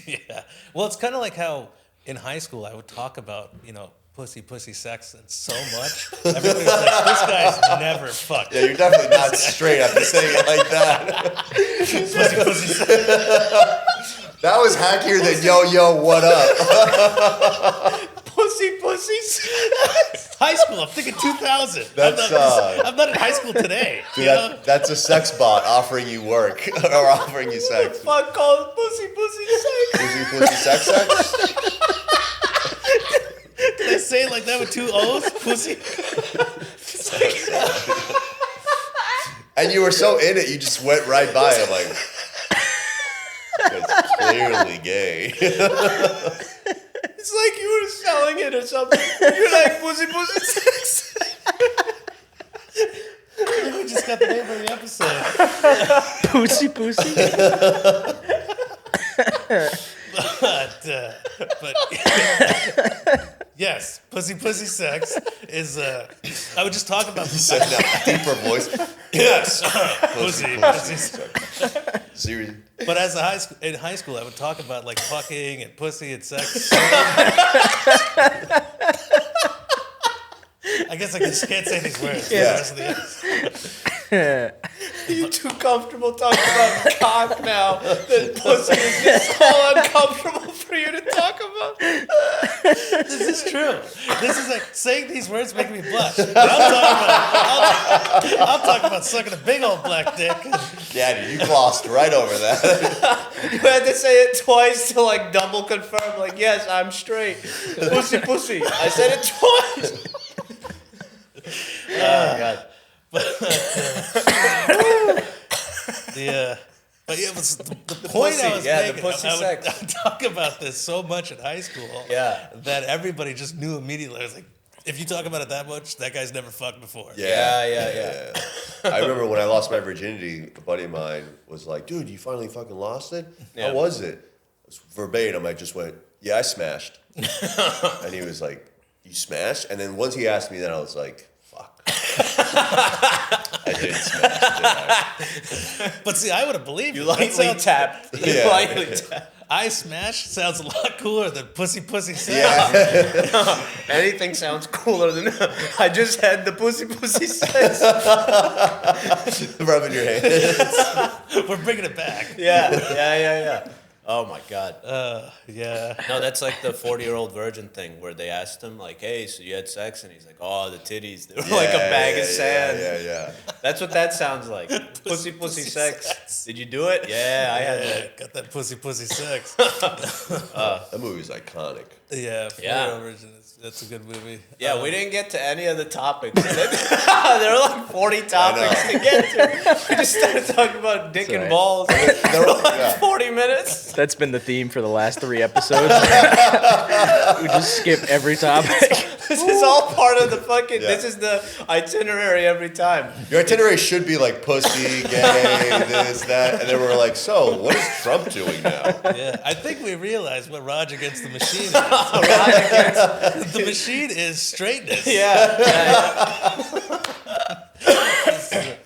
Speaker 1: Yeah. Well, it's kind of like how in high school I would talk about, pussy sex and so much. Everybody's like, this guy's never fucked.
Speaker 2: Yeah, you're definitely not straight after saying it like that.
Speaker 1: Pussy sex.
Speaker 2: That was hackier than yo, what up?
Speaker 3: Pussies.
Speaker 1: High school, I'm thinking 2000.
Speaker 2: That's,
Speaker 1: I'm not in high school today.
Speaker 2: Dude, that's a sex bot offering you work or offering you sex.
Speaker 3: Fuck called pussy sex.
Speaker 2: Pussy sex?
Speaker 1: Did I say it like that with 2 O's? Pussy.
Speaker 2: And you were so in it, you just went right by it like, that's clearly gay.
Speaker 3: It's like you were selling it or something. You're like pussy sex.
Speaker 1: We just got the name of the episode.
Speaker 4: Poosy Poosy.
Speaker 1: But yes, pussy sex is. I would just talk about
Speaker 2: You said that deeper voice.
Speaker 1: yes, pussy sex.
Speaker 2: Seriously.
Speaker 1: But as in high school, I would talk about like fucking and pussy and sex. I guess I just can't say these words.
Speaker 2: Yeah.
Speaker 3: You too comfortable talking about cock now that pussy is just so uncomfortable for you to talk about.
Speaker 1: This is true. This is like saying these words make me blush. But I'm talking about sucking a big old black dick.
Speaker 2: Yeah, dude, you glossed right over that.
Speaker 3: You had to say it twice to like double confirm, like, yes, I'm straight. Pussy. I said it twice. Oh, God.
Speaker 1: Yeah. But yeah, but the point I was making,
Speaker 3: the pussy
Speaker 1: I
Speaker 3: sex.
Speaker 1: would talk about this so much in high school that everybody just knew immediately. I was like, if you talk about it that much, that guy's never fucked before.
Speaker 2: Yeah. I remember when I lost my virginity, a buddy of mine was like, dude, you finally fucking lost it?
Speaker 3: Yeah.
Speaker 2: How was it? It was verbatim, I just went, yeah, I smashed. And he was like, you smashed? And then once he asked me that, I was like, fuck. I did smash, didn't I?
Speaker 1: But see, I would have believed
Speaker 3: You
Speaker 1: it.
Speaker 3: lightly tapped.
Speaker 1: I smash sounds a lot cooler than pussy sex.
Speaker 2: Yeah.
Speaker 3: Anything sounds cooler than I just had the pussy sex.
Speaker 2: Rubbing your hands.
Speaker 1: We're bringing it back.
Speaker 3: Yeah. Oh my God.
Speaker 1: Yeah.
Speaker 3: No, that's like the 40-year-old virgin thing where they asked him like, "Hey, so you had sex?" And he's like, "Oh, the titties. They were like a bag of sand."
Speaker 2: Yeah.
Speaker 3: That's what that sounds like. Pussy sex. Did you do it? Yeah, I had that.
Speaker 1: Got that pussy sex.
Speaker 2: That movie's iconic.
Speaker 1: Yeah,
Speaker 3: Yeah.
Speaker 1: That's a good movie.
Speaker 3: Yeah, we didn't get to any of the topics. There were like 40 topics to get to. We just started talking about dick and balls for like 40 minutes.
Speaker 4: That's been the theme for the last 3 episodes. We just skip every topic.
Speaker 3: This is all part of the fucking. Yeah. This is the itinerary every time.
Speaker 2: Your itinerary should be like pussy, gay, this, that, and then we're like, so what is Trump doing now?
Speaker 1: Yeah, I think we realized what Raj Against the Machine is. The machine is straightness.
Speaker 3: Yeah.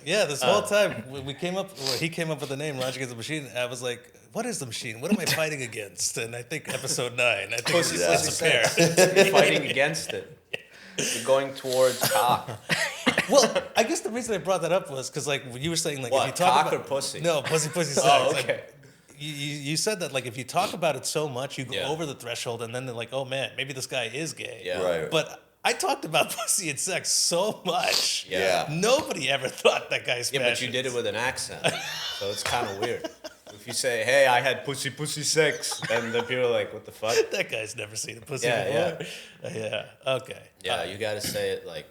Speaker 1: Yeah, this whole time we came up, or he came up with the name Raj Against the Machine. I was like, what is the machine? What am I fighting against? And I think episode 9. I think it's apparent.
Speaker 3: You're fighting against it. You're going towards cock.
Speaker 1: Well, I guess the reason I brought that up was because, like, you were saying, like,
Speaker 3: what,
Speaker 1: if you talk
Speaker 3: cock
Speaker 1: about
Speaker 3: or pussy?
Speaker 1: No, pussy sex.
Speaker 3: Oh, okay.
Speaker 1: Like, you said that, like, if you talk about it so much, you go
Speaker 3: Yeah.
Speaker 1: over the threshold, and then they're like, oh man, maybe this guy is gay.
Speaker 3: Yeah.
Speaker 2: Right.
Speaker 1: But I talked about pussy and sex so much.
Speaker 3: Yeah.
Speaker 1: Nobody ever thought that guy's
Speaker 3: Yeah, but you did it with an accent, so it's kind of weird. If you say, "Hey, I had pussy sex," then the people are like, "What the fuck?"
Speaker 1: That guy's never seen a pussy
Speaker 3: Yeah,
Speaker 1: before. Yeah. Okay.
Speaker 3: Yeah, you got to say it like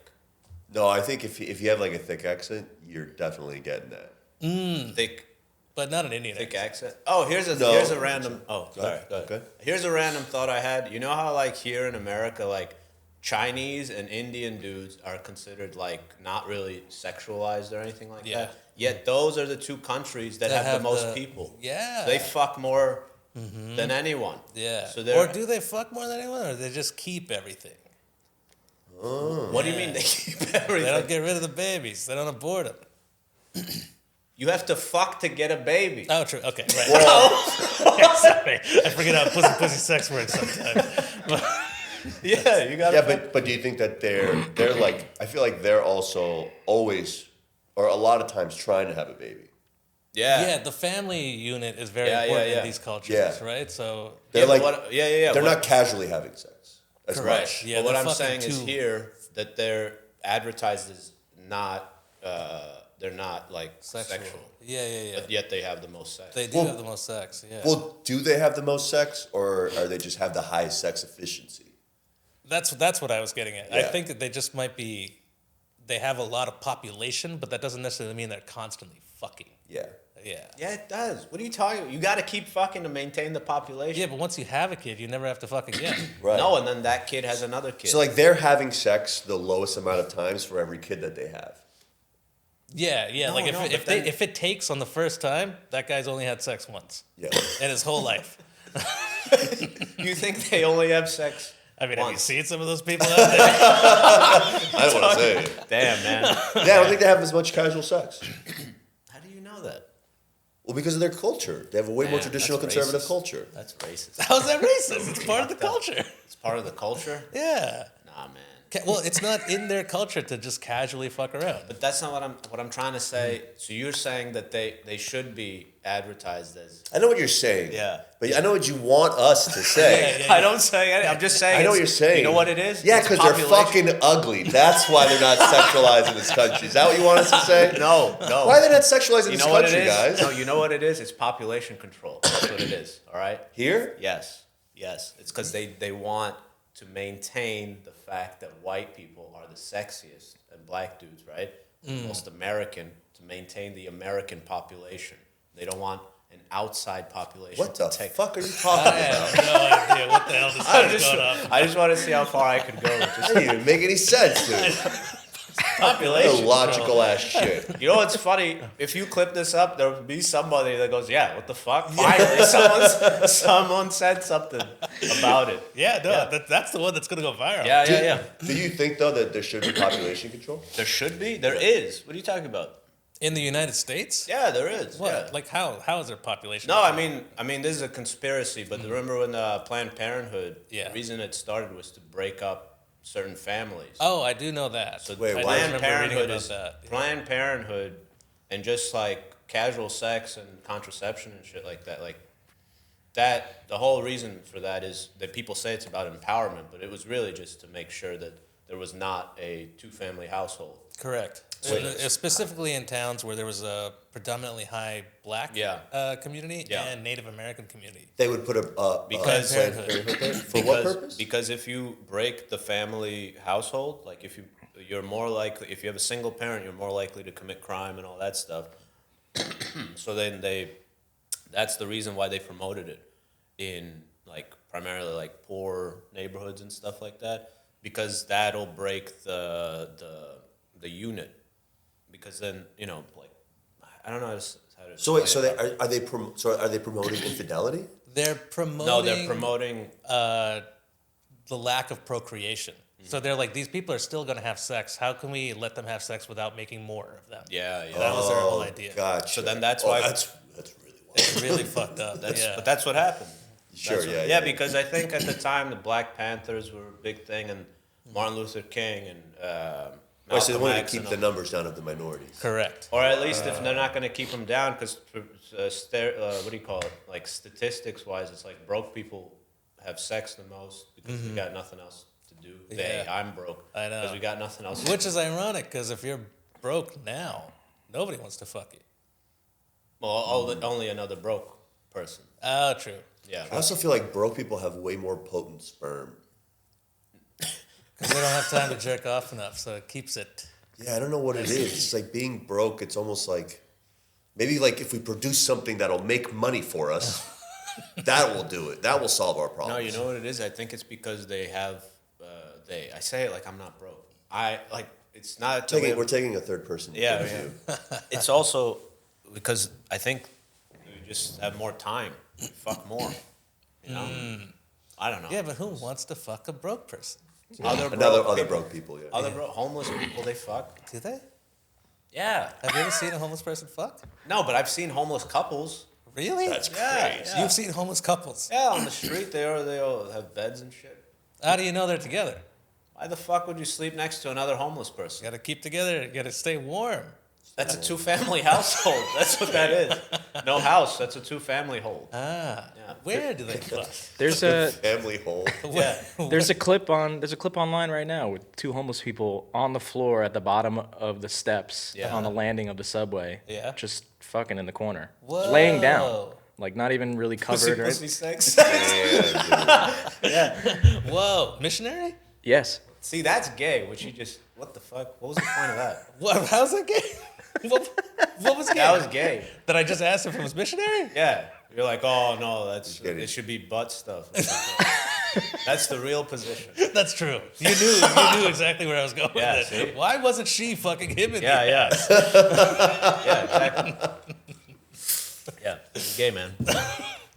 Speaker 2: No, I think if you have like a thick accent, you're definitely getting that.
Speaker 3: thick.
Speaker 1: But not an Indian
Speaker 3: Thick
Speaker 1: accent.
Speaker 3: accent. Oh, here's a random. Oh,
Speaker 2: Go
Speaker 3: sorry.
Speaker 2: ahead.
Speaker 3: Go ahead.
Speaker 2: Okay.
Speaker 3: Here's a random thought I had. You know how like here in America, like Chinese and Indian dudes are considered like not really sexualized or anything like
Speaker 1: Yeah.
Speaker 3: that. Yet those are the 2 countries that have the most people.
Speaker 1: Yeah.
Speaker 3: So they fuck more than anyone.
Speaker 1: Yeah.
Speaker 3: So they're.
Speaker 1: Or do they fuck more than anyone, or they just keep everything?
Speaker 3: What do you mean they keep
Speaker 1: They
Speaker 3: everything?
Speaker 1: don't get rid of the babies. They don't abort them.
Speaker 3: You have to fuck to get a baby.
Speaker 1: Oh, true. Okay. Right. Sorry. I forget how pussy sex works sometimes.
Speaker 3: Yeah, you got.
Speaker 2: Yeah, but do you think that they're like? I feel like they're also always, or a lot of times, trying to have a baby.
Speaker 1: Yeah, the family unit is very important in these cultures,
Speaker 2: Yeah.
Speaker 1: right? So
Speaker 2: They're like,
Speaker 3: yeah.
Speaker 2: they're not casually having sex. That's
Speaker 1: Correct.
Speaker 2: much.
Speaker 1: Yeah,
Speaker 3: but what
Speaker 1: they're
Speaker 3: I'm
Speaker 1: fucking
Speaker 3: saying is
Speaker 1: too-
Speaker 3: here that they're advertised as not. They're not like
Speaker 1: sexual.
Speaker 3: sexual.
Speaker 1: Yeah.
Speaker 3: But yet they have the most sex.
Speaker 1: They do have the most sex. Yeah.
Speaker 2: Well, do they have the most sex, or are they just have the highest sex efficiency?
Speaker 1: That's what I was getting at. I
Speaker 2: Yeah.
Speaker 1: think that they just might be. They have a lot of population, but that doesn't necessarily mean they're constantly fucking.
Speaker 2: Yeah.
Speaker 1: Yeah.
Speaker 3: Yeah, it does. What are you talking about? You got to keep fucking to maintain the population.
Speaker 1: Yeah, but once you have a kid, you never have to fuck again.
Speaker 2: Right.
Speaker 3: No, and then that kid has another kid.
Speaker 2: So like they're having sex the lowest amount of times for every kid that they have.
Speaker 1: Yeah.
Speaker 3: No,
Speaker 1: Like
Speaker 3: no,
Speaker 1: if
Speaker 3: but then-
Speaker 1: if it takes on the first time, that guy's only had sex once
Speaker 2: Yeah.
Speaker 1: in his whole life.
Speaker 3: You think they only have sex?
Speaker 1: I mean, have you
Speaker 3: Once.
Speaker 1: seen some of those people out there?
Speaker 2: I don't want to say it.
Speaker 3: Damn, man.
Speaker 2: Yeah, I don't think they have as much casual sex.
Speaker 3: How do you know that?
Speaker 2: Well, because of their culture. They have a way more
Speaker 3: Man,
Speaker 2: traditional
Speaker 3: that's
Speaker 2: conservative
Speaker 3: racist.
Speaker 2: culture.
Speaker 3: That's racist.
Speaker 1: How's that racist? It's part of the culture.
Speaker 3: It's part of the culture?
Speaker 1: Yeah.
Speaker 3: Nah, man.
Speaker 1: Well, it's not in their culture to just casually fuck around.
Speaker 3: But that's not what I'm trying to say. So you're saying that they should be advertised as.
Speaker 2: I know what you're saying.
Speaker 3: Yeah.
Speaker 2: But I know what you want us to say.
Speaker 1: Yeah.
Speaker 3: I don't say anything. I'm just saying.
Speaker 2: I know what you're saying.
Speaker 3: You know what it is?
Speaker 2: Yeah,
Speaker 3: It's
Speaker 2: because they're
Speaker 3: population.
Speaker 2: fucking ugly. That's why they're not sexualized in this country. Is that what you want us to say?
Speaker 3: No.
Speaker 2: Why are they not sexualized in
Speaker 3: You
Speaker 2: this
Speaker 3: know what it
Speaker 2: country,
Speaker 3: is?
Speaker 2: guys?
Speaker 3: No, you know what it is? It's population control. That's what it is. All right?
Speaker 2: Here?
Speaker 3: Yes. It's because they want to maintain the fact that white people are the sexiest and black dudes, right? Most American, to maintain the American population. They don't want an outside population
Speaker 2: What the
Speaker 3: to take.
Speaker 2: fuck are you talking
Speaker 1: I
Speaker 2: about?
Speaker 1: have no idea what the hell this is going on.
Speaker 3: I just want to see how far I could go with
Speaker 2: That
Speaker 3: just
Speaker 2: doesn't even make any sense, dude.
Speaker 3: population.
Speaker 2: Illogical ass shit.
Speaker 3: You know what's funny? If you clip this up, there'll be somebody that goes, "Yeah, what the fuck?" Finally, someone said something about it.
Speaker 1: Yeah, no, that's the one that's going to go viral.
Speaker 3: Yeah.
Speaker 2: Do you think though that there should be population control?
Speaker 3: There should be. There is. What are you talking about?
Speaker 1: In the United States?
Speaker 3: Yeah, there is.
Speaker 1: What?
Speaker 3: Yeah.
Speaker 1: Like how? How is there population?
Speaker 3: No, I mean, this is a conspiracy. But remember when Planned Parenthood?
Speaker 1: Yeah.
Speaker 3: The reason it started was to break up certain families.
Speaker 1: Oh, I do know that.
Speaker 3: So
Speaker 2: Wait,
Speaker 1: I
Speaker 2: why?
Speaker 1: do
Speaker 3: Planned
Speaker 1: remember reading
Speaker 3: Parenthood
Speaker 1: about
Speaker 3: is
Speaker 1: that.
Speaker 3: Planned Parenthood, and just like casual sex and contraception and shit like that. Like that. The whole reason for that is that people say it's about empowerment, but it was really just to make sure that there was not a 2-family household.
Speaker 1: Correct. Specifically in towns where there was a predominantly high black community and Native American community.
Speaker 2: They would put
Speaker 3: because
Speaker 2: for what purpose?
Speaker 3: Because if you break the family household, like you're more likely, if you have a single parent, you're more likely to commit crime and all that stuff. So then that's the reason why they promoted it in like primarily like poor neighborhoods and stuff like that, because that'll break the unit. Because then, like, I don't know how to
Speaker 2: So wait, so are they promoting infidelity?
Speaker 1: They're promoting.
Speaker 3: No, they're promoting
Speaker 1: the lack of procreation. So they're like, these people are still going to have sex. How can we let them have sex without making more of them?
Speaker 3: Yeah.
Speaker 1: That was their whole idea.
Speaker 2: Gotcha.
Speaker 3: So then that's why
Speaker 2: that's really wild.
Speaker 1: It's really fucked up.
Speaker 3: But that's what happened.
Speaker 2: Sure,
Speaker 3: Yeah, because I think at the time the Black Panthers were a big thing, and Martin Luther King and
Speaker 2: So they wanted to keep the numbers down of the minorities.
Speaker 1: Correct.
Speaker 3: Or at least if they're not going to keep them down, because what do you call it? Like statistics-wise, it's like broke people have sex the most because we got nothing else to do. I'm broke.
Speaker 1: I know.
Speaker 3: Because we got nothing else.
Speaker 1: Which is ironic, because if you're broke now, nobody wants to fuck you.
Speaker 3: Well, only another broke person.
Speaker 1: Oh, true.
Speaker 3: Yeah.
Speaker 2: I also feel like broke people have way more potent sperm.
Speaker 1: Because they don't have time to jerk off enough, so it keeps it.
Speaker 2: Yeah, I don't know what it is. It's like being broke, it's almost like, maybe like if we produce something that'll make money for us, that will do it. That will solve our problem.
Speaker 3: No, you know what it is? I think it's because they have, I say it like I'm not broke. It's not.
Speaker 2: We're taking a third person.
Speaker 3: Yeah. It's also because I think we just have more time. Fuck more. I don't know.
Speaker 1: Yeah, but who wants to fuck a broke person?
Speaker 2: Other broke people, yeah.
Speaker 3: Homeless people, they fuck.
Speaker 1: Do they?
Speaker 3: Yeah.
Speaker 1: Have you ever seen a homeless person fuck?
Speaker 3: No, but I've seen homeless couples.
Speaker 1: Really?
Speaker 2: That's crazy.
Speaker 3: Yeah.
Speaker 1: You've seen homeless couples?
Speaker 3: Yeah, on the street, they all have beds and shit.
Speaker 1: How do you know they're together?
Speaker 3: Why the fuck would you sleep next to another homeless person?
Speaker 1: You gotta keep together. You gotta stay warm.
Speaker 3: That's a two-family household. That's what that is. No house. That's a two-family hold.
Speaker 1: Ah.
Speaker 3: Yeah.
Speaker 1: Where do they fuck?
Speaker 4: There's a
Speaker 2: Family hole.
Speaker 3: Yeah.
Speaker 4: there's a clip online right now with two homeless people on the floor at the bottom of the steps on the landing of the subway.
Speaker 1: Yeah.
Speaker 4: Just fucking in the corner.
Speaker 1: Whoa.
Speaker 4: Laying down. Like not even really covered.
Speaker 3: Pussy sex.
Speaker 2: Yeah.
Speaker 1: Whoa. Missionary?
Speaker 4: Yes.
Speaker 3: See, that's gay. Which you just, what the fuck? What was the point of that?
Speaker 1: What? How's that gay? What was gay?
Speaker 3: That was gay.
Speaker 1: Did I just ask if it was missionary?
Speaker 3: Yeah. You're like, oh no, it should be butt stuff. That's the real position.
Speaker 1: That's true. You knew exactly where I was going
Speaker 3: Yeah,
Speaker 1: with it.
Speaker 3: see?
Speaker 1: Why wasn't she fucking him in
Speaker 3: Yeah,
Speaker 1: there?
Speaker 3: yeah. Yeah, exactly. Yeah, you're gay, man.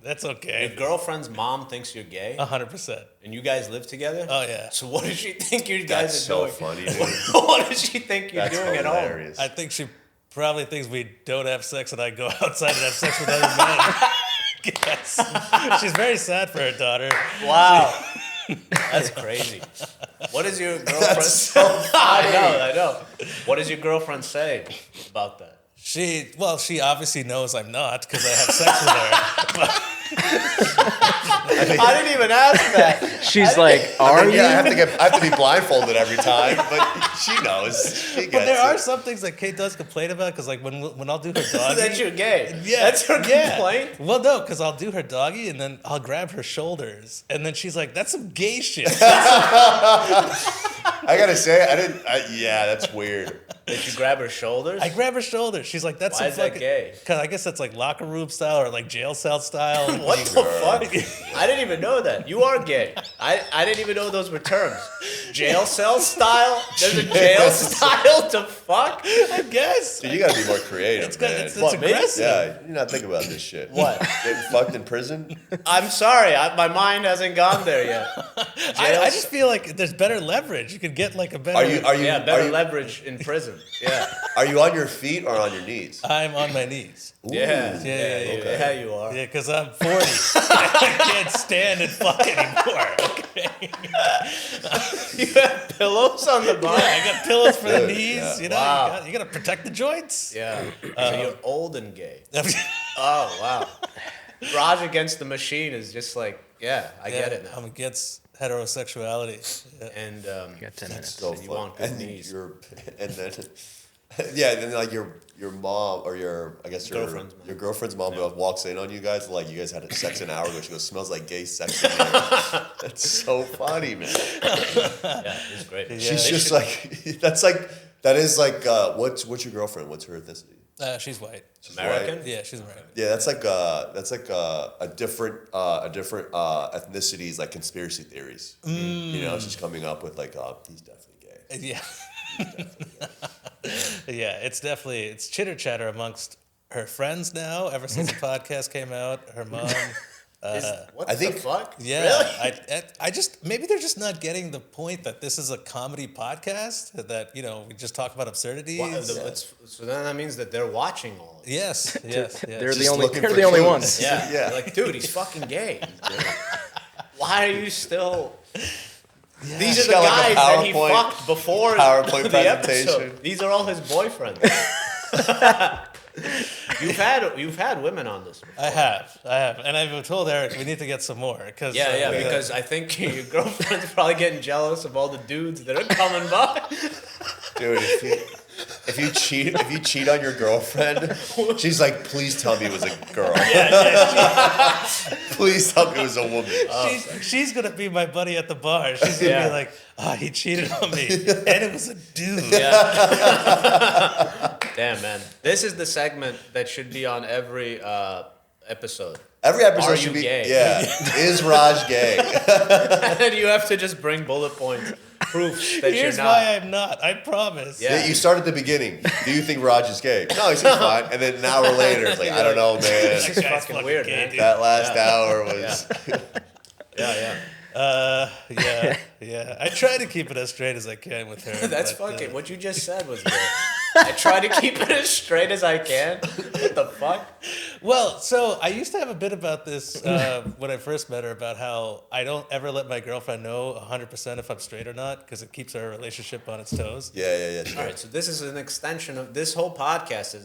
Speaker 1: That's
Speaker 3: Your
Speaker 1: okay.
Speaker 3: girlfriend's mom thinks you're gay,
Speaker 1: 100%.
Speaker 3: and you guys live together?
Speaker 1: Oh, yeah.
Speaker 3: So what does she think you guys
Speaker 2: That's
Speaker 3: are
Speaker 2: so
Speaker 3: doing?
Speaker 2: funny, dude.
Speaker 3: What does she think you're
Speaker 2: That's
Speaker 3: doing at home?
Speaker 2: hilarious.
Speaker 1: I think she probably thinks we don't have sex and I go outside and have sex with other men. Yes. She's very sad for her daughter.
Speaker 3: Wow. That's crazy. What does your girlfriend
Speaker 2: so
Speaker 3: I know. What does your girlfriend say about that?
Speaker 1: She obviously knows I'm not because I have sex with her.
Speaker 3: I didn't even ask that.
Speaker 4: She's like, are you?
Speaker 2: Yeah, I have to be blindfolded every time, but she knows. She gets
Speaker 1: But there are
Speaker 2: it.
Speaker 1: some things that Kate does complain about because, like, when I'll do her doggy.
Speaker 3: That you're gay.
Speaker 1: Yeah,
Speaker 3: That's her complaint?
Speaker 1: Well, no, because I'll do her doggy and then I'll grab her shoulders and then she's like, "That's some gay shit."
Speaker 2: I gotta say, yeah, that's weird.
Speaker 3: Did you grab her shoulders?
Speaker 1: I grab her shoulders. She's like, "That's
Speaker 3: Why
Speaker 1: some
Speaker 3: is that
Speaker 1: fucking
Speaker 3: gay?
Speaker 1: Because I guess that's like locker room style or like jail cell style.
Speaker 3: What the fuck? I didn't even know that. You are gay. I didn't even know those were terms. Jail cell style? There's a jail style to fuck?
Speaker 1: I guess.
Speaker 2: Dude, you gotta be more creative, man.
Speaker 1: It's
Speaker 3: What, me?
Speaker 1: aggressive.
Speaker 2: Yeah, you're not thinking about this shit.
Speaker 3: What?
Speaker 2: Getting fucked in prison?
Speaker 3: I'm sorry. My mind hasn't gone there yet.
Speaker 1: I just feel like there's better leverage. You could get like a better.
Speaker 3: Better leverage in prison. Yeah.
Speaker 2: Are you on your feet or on your knees?
Speaker 1: I'm on my knees.
Speaker 3: Yeah.
Speaker 1: Yeah,
Speaker 3: you are.
Speaker 1: Yeah, because I'm 40. I can't stand and fuck anymore. Okay.
Speaker 3: You have pillows on the
Speaker 1: Yeah,
Speaker 3: bottom?
Speaker 1: I got pillows for the
Speaker 2: Good,
Speaker 1: knees.
Speaker 2: yeah.
Speaker 1: You know,
Speaker 3: Wow.
Speaker 1: you got to protect the joints.
Speaker 3: Yeah. So you're old and gay. Oh, wow. Raj Against the Machine is just like, I get it now.
Speaker 1: I'm against heterosexuality. Yeah.
Speaker 3: And
Speaker 4: You got 10 minutes.
Speaker 2: So
Speaker 3: you
Speaker 2: fun.
Speaker 3: want good
Speaker 2: and
Speaker 3: knees.
Speaker 2: And then Yeah, and then like your mom or your girlfriend's mom walks in on you guys like you guys had sex an hour ago. She goes, "Smells like gay sex in here." That's so funny, man.
Speaker 3: Yeah, it's great. Yeah.
Speaker 2: She's just like that is like what's your girlfriend? What's her ethnicity?
Speaker 1: She's white.
Speaker 2: She's
Speaker 3: American?
Speaker 2: white?
Speaker 1: Yeah, she's American.
Speaker 2: Yeah, that's like a different ethnicities like conspiracy theories. You know, she's coming up with like he's definitely gay.
Speaker 1: Yeah. Yeah, it's chitter chatter amongst her friends now. Ever since the podcast came out, her mom.
Speaker 3: What the fuck?
Speaker 1: Yeah,
Speaker 3: really?
Speaker 1: I just maybe they're just not getting the point that this is a comedy podcast. That we just talk about absurdities.
Speaker 3: So then that means that they're watching all.
Speaker 1: Yes.
Speaker 4: They're
Speaker 2: Just
Speaker 4: the
Speaker 2: looking for
Speaker 4: only
Speaker 2: clues.
Speaker 4: ones.
Speaker 3: Yeah.
Speaker 2: Yeah.
Speaker 3: Like, dude, he's fucking gay. Why are you still?
Speaker 1: Yeah.
Speaker 3: These are
Speaker 2: She's
Speaker 3: the
Speaker 2: got, like, a
Speaker 3: guys that he
Speaker 2: PowerPoint-
Speaker 3: fucked before
Speaker 2: PowerPoint
Speaker 3: the
Speaker 2: presentation.
Speaker 3: episode. These are all his boyfriends. You've had women on this before.
Speaker 1: I have, and I've told Eric we need to get some more because
Speaker 3: Because I think your girlfriend's probably getting jealous of all the dudes that are coming by.
Speaker 2: Dude, if you cheat on your girlfriend, she's like, please tell me it was a girl. Please tell me it was a woman.
Speaker 1: She's gonna be my buddy at the bar. She's gonna be like, he cheated on me, and it was a dude.
Speaker 3: Yeah. Damn, man. This is the segment that should be on every episode.
Speaker 2: Every episode
Speaker 3: Are
Speaker 2: should
Speaker 3: you
Speaker 2: be
Speaker 3: gay?
Speaker 2: Yeah. Is Raj gay?
Speaker 3: And you have to just bring bullet points, proofs that
Speaker 1: Here's
Speaker 3: you're not.
Speaker 1: why I'm not. I promise.
Speaker 3: Yeah.
Speaker 2: You start at the beginning. Do you think Raj is gay? No, he seems fine. And then an hour later, it's like, I don't know, man.
Speaker 3: This is
Speaker 1: Guy's
Speaker 3: fucking weird,
Speaker 1: gay,
Speaker 3: man.
Speaker 1: dude.
Speaker 2: That last hour was.
Speaker 3: Yeah.
Speaker 1: Yeah. I try to keep it as straight as I can with her.
Speaker 3: That's
Speaker 1: but,
Speaker 3: fucking. What you just said was good. I try to keep it as straight as I can. What the fuck?
Speaker 1: Well, so I used to have a bit about this when I first met her about how I don't ever let my girlfriend know 100% if I'm straight or not because it keeps our relationship on its toes.
Speaker 2: Yeah. Sure.
Speaker 3: All right, so this is an extension of this whole podcast is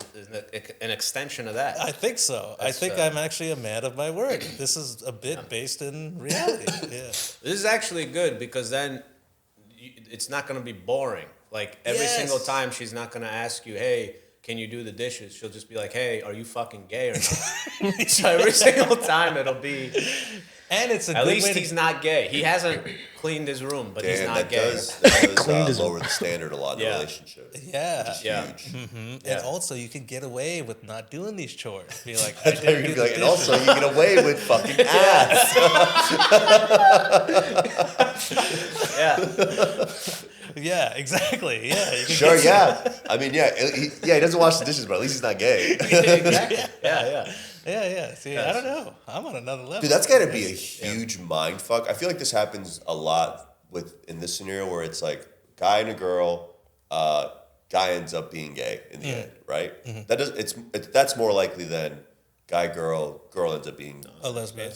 Speaker 3: an extension of that.
Speaker 1: I think so. I think I'm actually a man of my word. This is a bit based in reality. Yeah.
Speaker 3: This is actually good because then it's not going to be boring. Like every
Speaker 1: Yes.
Speaker 3: single time she's not going to ask you, hey, can you do the dishes? She'll just be like, hey, are you fucking gay or not? So every single time it'll be.
Speaker 1: And it's a
Speaker 3: At
Speaker 1: good
Speaker 3: least
Speaker 1: way
Speaker 3: he's
Speaker 1: to,
Speaker 3: not gay. He hasn't cleaned his room, but he's
Speaker 2: Damn,
Speaker 3: not
Speaker 2: that
Speaker 3: gay.
Speaker 2: does lower the standard a lot in the
Speaker 3: Yeah.
Speaker 2: relationship.
Speaker 1: yeah.
Speaker 3: Yeah.
Speaker 2: Huge.
Speaker 3: Yeah.
Speaker 1: And also, you can get away with not doing these chores. Be like,
Speaker 2: You're gonna be like, and also you get away with fucking ass.
Speaker 3: Yeah.
Speaker 1: yeah, exactly. Yeah, you can
Speaker 2: Sure, yeah. I mean, he doesn't wash the dishes, but at least he's not gay.
Speaker 3: Exactly. Yeah.
Speaker 1: Yeah. See, I don't know. I'm on another level.
Speaker 2: Dude, that's got to be a huge mind fuck. I feel like this happens a lot in this scenario where it's like guy and a girl, guy ends up being gay in the end, right? Mm-hmm. That's more likely than guy girl ends up being
Speaker 1: a lesbian.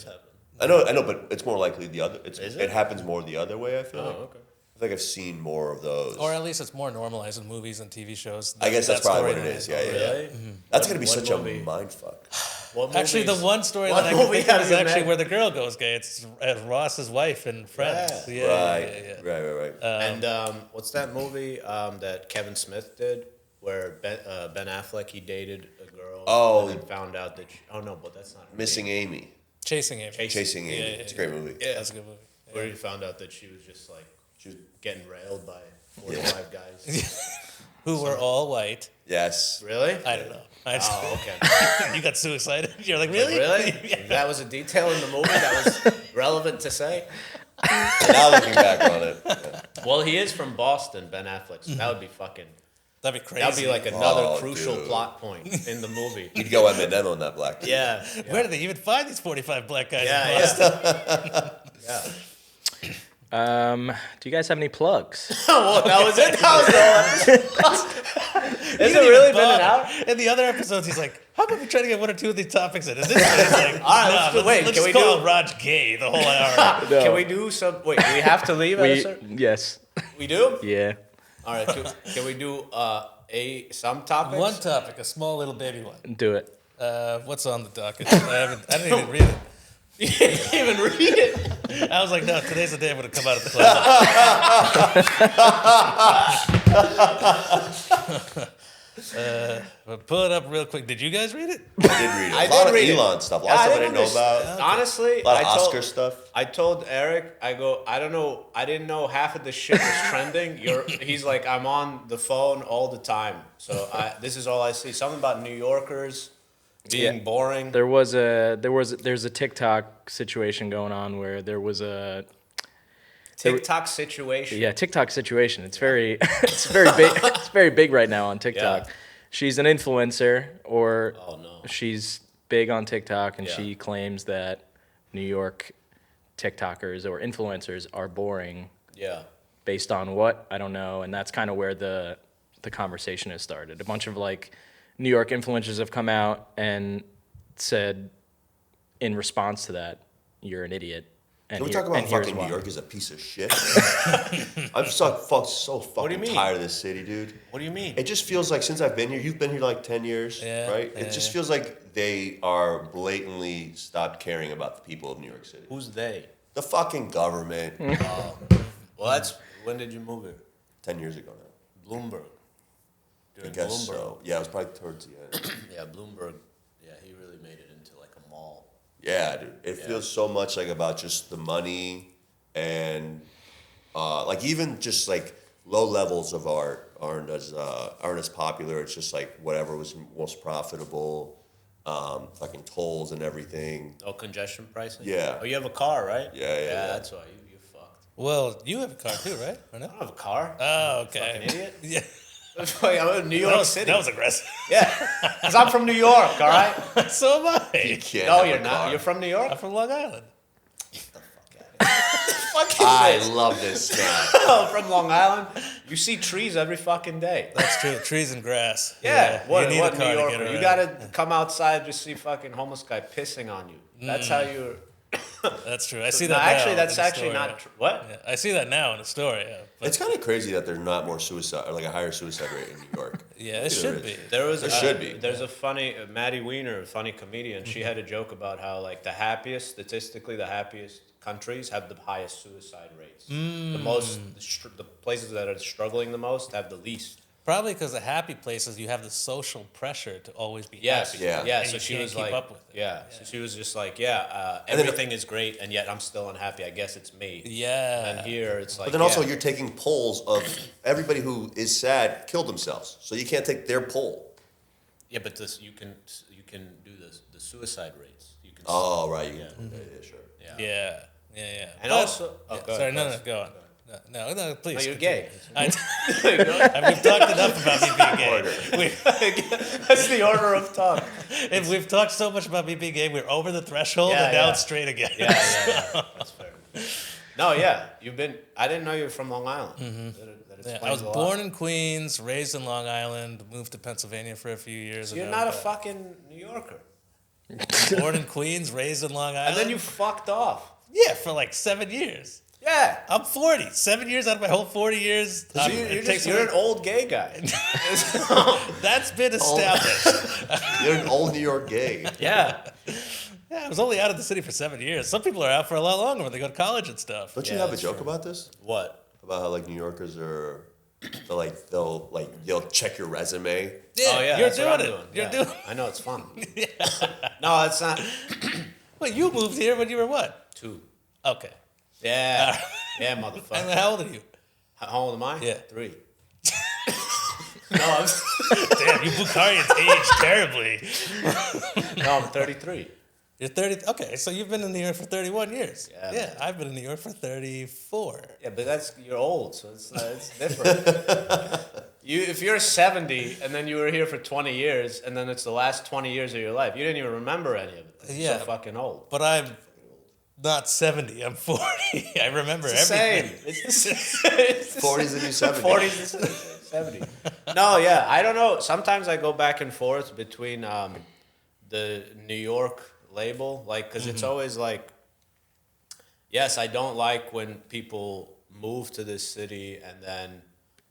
Speaker 2: I know, but it's more likely the other.
Speaker 3: Is it?
Speaker 2: It happens more the other way. I feel like.
Speaker 3: Okay.
Speaker 2: I feel like I've seen more of those.
Speaker 1: Or at least it's more normalized in movies and TV shows.
Speaker 2: I guess that's probably what it is. Yeah.
Speaker 3: Really?
Speaker 2: That's gonna be
Speaker 3: What
Speaker 2: such
Speaker 3: movie?
Speaker 2: a mind fuck.
Speaker 3: What
Speaker 1: Actually, the
Speaker 3: movies-
Speaker 1: one story
Speaker 3: what
Speaker 1: that I can
Speaker 3: movie
Speaker 1: think of
Speaker 3: have
Speaker 1: is
Speaker 3: you
Speaker 1: actually
Speaker 3: met?
Speaker 1: where the girl goes gay. It's Ross's wife in Friends.
Speaker 3: Yeah.
Speaker 1: Yeah.
Speaker 2: Right.
Speaker 3: And what's that movie that Kevin Smith did where Ben Affleck, he dated a girl and then found out that but that's not her
Speaker 2: Missing
Speaker 3: name.
Speaker 2: Amy.
Speaker 1: Chasing Amy.
Speaker 2: Chasing Amy.
Speaker 1: Yeah.
Speaker 2: It's a great movie.
Speaker 1: Yeah, that's a good movie.
Speaker 3: Where he found out that she was just like getting railed by 45 guys.
Speaker 1: Who were all white.
Speaker 2: Yes.
Speaker 3: Really?
Speaker 1: I don't know.
Speaker 3: Oh, okay.
Speaker 1: You got so excited. You're like, really?
Speaker 3: Really? That was a detail in the movie that was relevant to say?
Speaker 2: Now looking back on it. Yeah.
Speaker 3: Well, he is from Boston, Ben Affleck, so that would be fucking...
Speaker 1: That'd be crazy.
Speaker 3: That would be like another crucial
Speaker 2: dude.
Speaker 3: plot point in the movie.
Speaker 2: You'd go Eminem on that black dude.
Speaker 3: Yeah.
Speaker 1: Where do they even find these 45 black guys in
Speaker 3: Yeah,
Speaker 1: Boston?
Speaker 3: yeah.
Speaker 4: Do you guys have any plugs?
Speaker 3: Well, that was it. That was all. Has it
Speaker 1: didn't
Speaker 3: really
Speaker 1: even
Speaker 3: been an
Speaker 1: bother.
Speaker 3: hour?
Speaker 1: In the other episodes, he's like, how about we try to get one or two of these topics in? And this one is like,
Speaker 3: All right,
Speaker 1: let's
Speaker 3: can
Speaker 1: just
Speaker 3: we
Speaker 1: call
Speaker 3: do-
Speaker 1: Raj gay the whole hour.
Speaker 4: No.
Speaker 3: Can we do some... Wait, do we have to leave at a certain...
Speaker 4: Yes.
Speaker 3: We do?
Speaker 4: Yeah.
Speaker 3: All right, can we do some topics?
Speaker 1: One topic, a small little baby one.
Speaker 4: Do it.
Speaker 1: What's on the docket? I didn't even read it.
Speaker 3: You didn't even read it.
Speaker 1: I was like, no, today's the day I'm going to come out of the closet. But pull it up real quick. Did you guys read it?
Speaker 2: I did read it. A lot of Elon stuff. A lot of stuff I didn't know about.
Speaker 3: Honestly,
Speaker 2: a lot of Oscar stuff.
Speaker 3: I told Eric, I don't know, I didn't know half of the shit was trending. He's like, I'm on the phone all the time, so this is all I see. Something about New Yorkers being boring.
Speaker 4: There's a TikTok situation going on where there was a
Speaker 3: TikTok situation.
Speaker 4: Yeah, TikTok situation. It's very it's very big. It's very big right now on TikTok. Yeah. She's an influencer, or she's big on TikTok, and she claims that New York TikTokers or influencers are boring.
Speaker 3: Yeah.
Speaker 4: Based on what? I don't know, and that's kind of where the conversation has started. A bunch of like New York influencers have come out and said, in response to that, you're an idiot.
Speaker 2: Can we talk about fucking New York is a piece of shit? I'm so fucking tired of this city, dude.
Speaker 3: What do you mean?
Speaker 2: It just feels like since I've been here, you've been here like 10 years, right? It just feels like they are blatantly stopped caring about the people of New York City.
Speaker 3: Who's they?
Speaker 2: The fucking government.
Speaker 3: Well, when did you move here?
Speaker 2: 10 years ago now.
Speaker 3: Bloomberg.
Speaker 2: I guess so. Yeah, it was probably towards the end.
Speaker 3: Yeah, Bloomberg. Yeah, he really made it into like a mall.
Speaker 2: Yeah, dude. It feels so much like about just the money and like even just like low levels of art aren't as popular. It's just like whatever was most profitable, fucking tolls and everything.
Speaker 3: Oh, congestion pricing?
Speaker 2: Yeah.
Speaker 3: Oh, you have a car, right?
Speaker 2: Yeah.
Speaker 3: That's why you fucked.
Speaker 1: Well, you have a car too, right? Or no?
Speaker 3: I don't have a car.
Speaker 1: Oh, okay.
Speaker 3: Fucking idiot.
Speaker 1: Yeah.
Speaker 3: I'm in New York City.
Speaker 1: That was aggressive.
Speaker 3: Yeah, because I'm from New York, all right?
Speaker 1: So am I.
Speaker 3: No, you're not. You're from New York?
Speaker 1: I'm from Long Island.
Speaker 3: Get the fuck out of here.
Speaker 2: I love this guy.
Speaker 3: Oh, from Long Island? You see trees every fucking day.
Speaker 1: That's true. Trees and grass.
Speaker 3: Yeah. What
Speaker 1: New
Speaker 3: Yorker? You gotta come outside to see fucking homeless guy pissing on you. That's how you're...
Speaker 1: That's true. I see that.
Speaker 3: Actually, that's actually not true. What?
Speaker 1: Yeah, I see that now in the story. Yeah,
Speaker 2: it's kind of crazy that there's not more suicide or like a higher suicide rate in New York.
Speaker 1: Yeah, it should be.
Speaker 2: There should be.
Speaker 3: There's a funny Maddie Weiner, a funny comedian. She had a joke about how like statistically the happiest countries have the highest suicide rates. The places that are struggling the most have the least.
Speaker 1: Probably because the happy places, you have the social pressure to always be happy.
Speaker 3: Yeah. So she was like, up with it. Yeah. So she was just like, everything is great, and yet I'm still unhappy. I guess it's me.
Speaker 1: Yeah.
Speaker 3: And here it's like.
Speaker 2: But then also you're taking polls of everybody who is sad killed themselves, so you can't take their poll.
Speaker 3: Yeah, but you can do the suicide rates. You can.
Speaker 2: Oh right. Yeah, sure.
Speaker 1: Yeah.
Speaker 3: And also,
Speaker 1: sorry, no, go on. No, please.
Speaker 3: No, you're gay.
Speaker 1: We've talked enough about me being gay.
Speaker 3: That's the order of talk.
Speaker 1: If we've talked so much about me being gay, we're over the threshold, and now it's straight again.
Speaker 3: Yeah. That's fair. No, yeah. I didn't know you were from Long Island.
Speaker 1: Mm-hmm. I was born in Queens, raised in Long Island, moved to Pennsylvania for a few years.
Speaker 3: So you're not a fucking New Yorker.
Speaker 1: Born in Queens, raised in Long Island.
Speaker 3: And then you fucked off.
Speaker 1: Yeah, for like 7 years.
Speaker 3: Yeah.
Speaker 1: I'm 40. 7 years out of my whole 40 years.
Speaker 3: You're an old gay guy.
Speaker 1: That's been established.
Speaker 2: You're an old New York gay.
Speaker 1: Yeah. Yeah, I was only out of the city for 7 years. Some people are out for a lot longer when they go to college and stuff.
Speaker 2: Don't you have a joke about this?
Speaker 3: What?
Speaker 2: About how like New Yorkers are, they'll check your resume.
Speaker 1: Yeah,
Speaker 3: oh, yeah,
Speaker 1: you're doing it. You're doing it.
Speaker 3: I know, it's fun. No, it's not.
Speaker 1: Well, you moved here when you were what?
Speaker 3: 2.
Speaker 1: Okay.
Speaker 3: Yeah. Yeah, motherfucker.
Speaker 1: And how old are you?
Speaker 3: How old am I?
Speaker 1: Yeah.
Speaker 3: 3.
Speaker 1: No, damn, you Bukharians age terribly.
Speaker 3: No, I'm 33.
Speaker 1: You're 30. Okay, so you've been in New York for 31 years.
Speaker 3: Yeah.
Speaker 1: Yeah, I've been in New York for 34.
Speaker 3: Yeah, but you're old, so it's different. If you're 70 and then you were here for 20 years and then it's the last 20 years of your life, you didn't even remember any of it. You're so fucking old.
Speaker 1: But I'm not 70. I'm 40. I remember everything.
Speaker 3: It's the same.
Speaker 2: 40's the new 70.
Speaker 3: 40's the new 70. No, yeah, I don't know. Sometimes I go back and forth between the New York label, like, because it's always like, yes, I don't like when people move to this city and then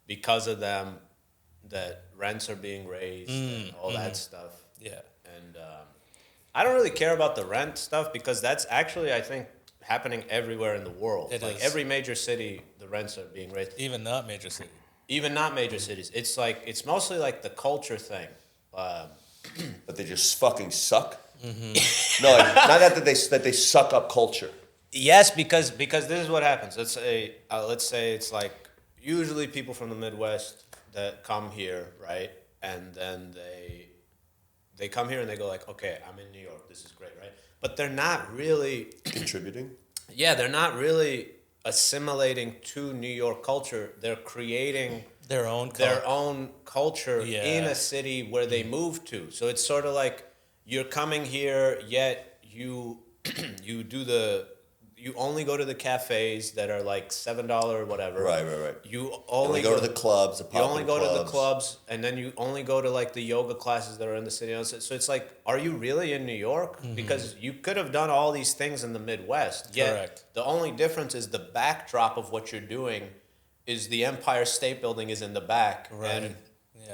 Speaker 3: because of them that rents are being raised and all that stuff.
Speaker 1: Yeah.
Speaker 3: And I don't really care about the rent stuff because that's actually, I think, happening everywhere in the world.
Speaker 1: It is.
Speaker 3: Every major city, the rents are being raised.
Speaker 1: Even not major city.
Speaker 3: even not major cities. It's mostly like the culture thing.
Speaker 2: But they just fucking suck. Mm-hmm. No, like, not that they suck up culture.
Speaker 3: Yes, because this is what happens. Let's say it's like usually people from the Midwest that come here, right? And then they come here and they go like, okay, I'm in New York. This is great, right? But they're not really
Speaker 2: contributing.
Speaker 3: Yeah, they're not really assimilating to New York culture. They're creating their own culture in a city where they moved to. So it's sort of like you're coming here, yet you you only go to the cafes that are like $7 or whatever.
Speaker 2: Right.
Speaker 3: You only
Speaker 2: go to the clubs.
Speaker 3: You only go to the clubs, and then you only go to like the yoga classes that are in the city. So it's like, are you really in New York? Mm-hmm. Because you could have done all these things in the Midwest. Yet correct. The only difference is the backdrop of what you're doing is the Empire State Building is in the back.
Speaker 1: Right.
Speaker 3: And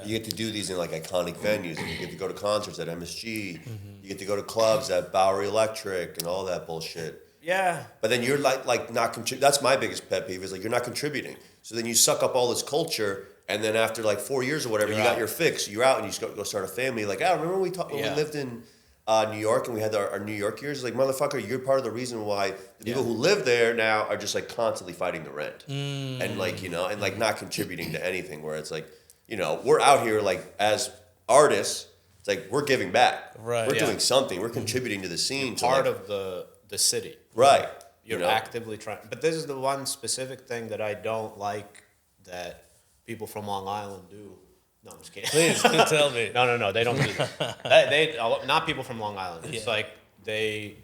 Speaker 2: you get to do these in like iconic venues, and you get to go to concerts at MSG. Mm-hmm. You get to go to clubs at Bowery Electric and all that bullshit.
Speaker 3: Yeah.
Speaker 2: But then you're like not contributing. That's my biggest pet peeve is like you're not contributing. So then you suck up all this culture, and then after like 4 years or whatever, you got your fix. You're out and you go start a family. Like, remember when we lived in New York and we had our New York years? Like, motherfucker, you're part of the reason why the people who live there now are just like constantly fighting the rent. And like, and like not contributing to anything, where it's like, we're out here like as artists, it's like we're giving back.
Speaker 1: Right.
Speaker 2: We're doing something. We're contributing to the scene.
Speaker 3: You're part of the city.
Speaker 2: Right.
Speaker 3: You're actively trying. But this is the one specific thing that I don't like that people from Long Island do. No, I'm just kidding.
Speaker 1: Please, do tell me.
Speaker 3: No, they don't do that. They not people from Long Island. It's like they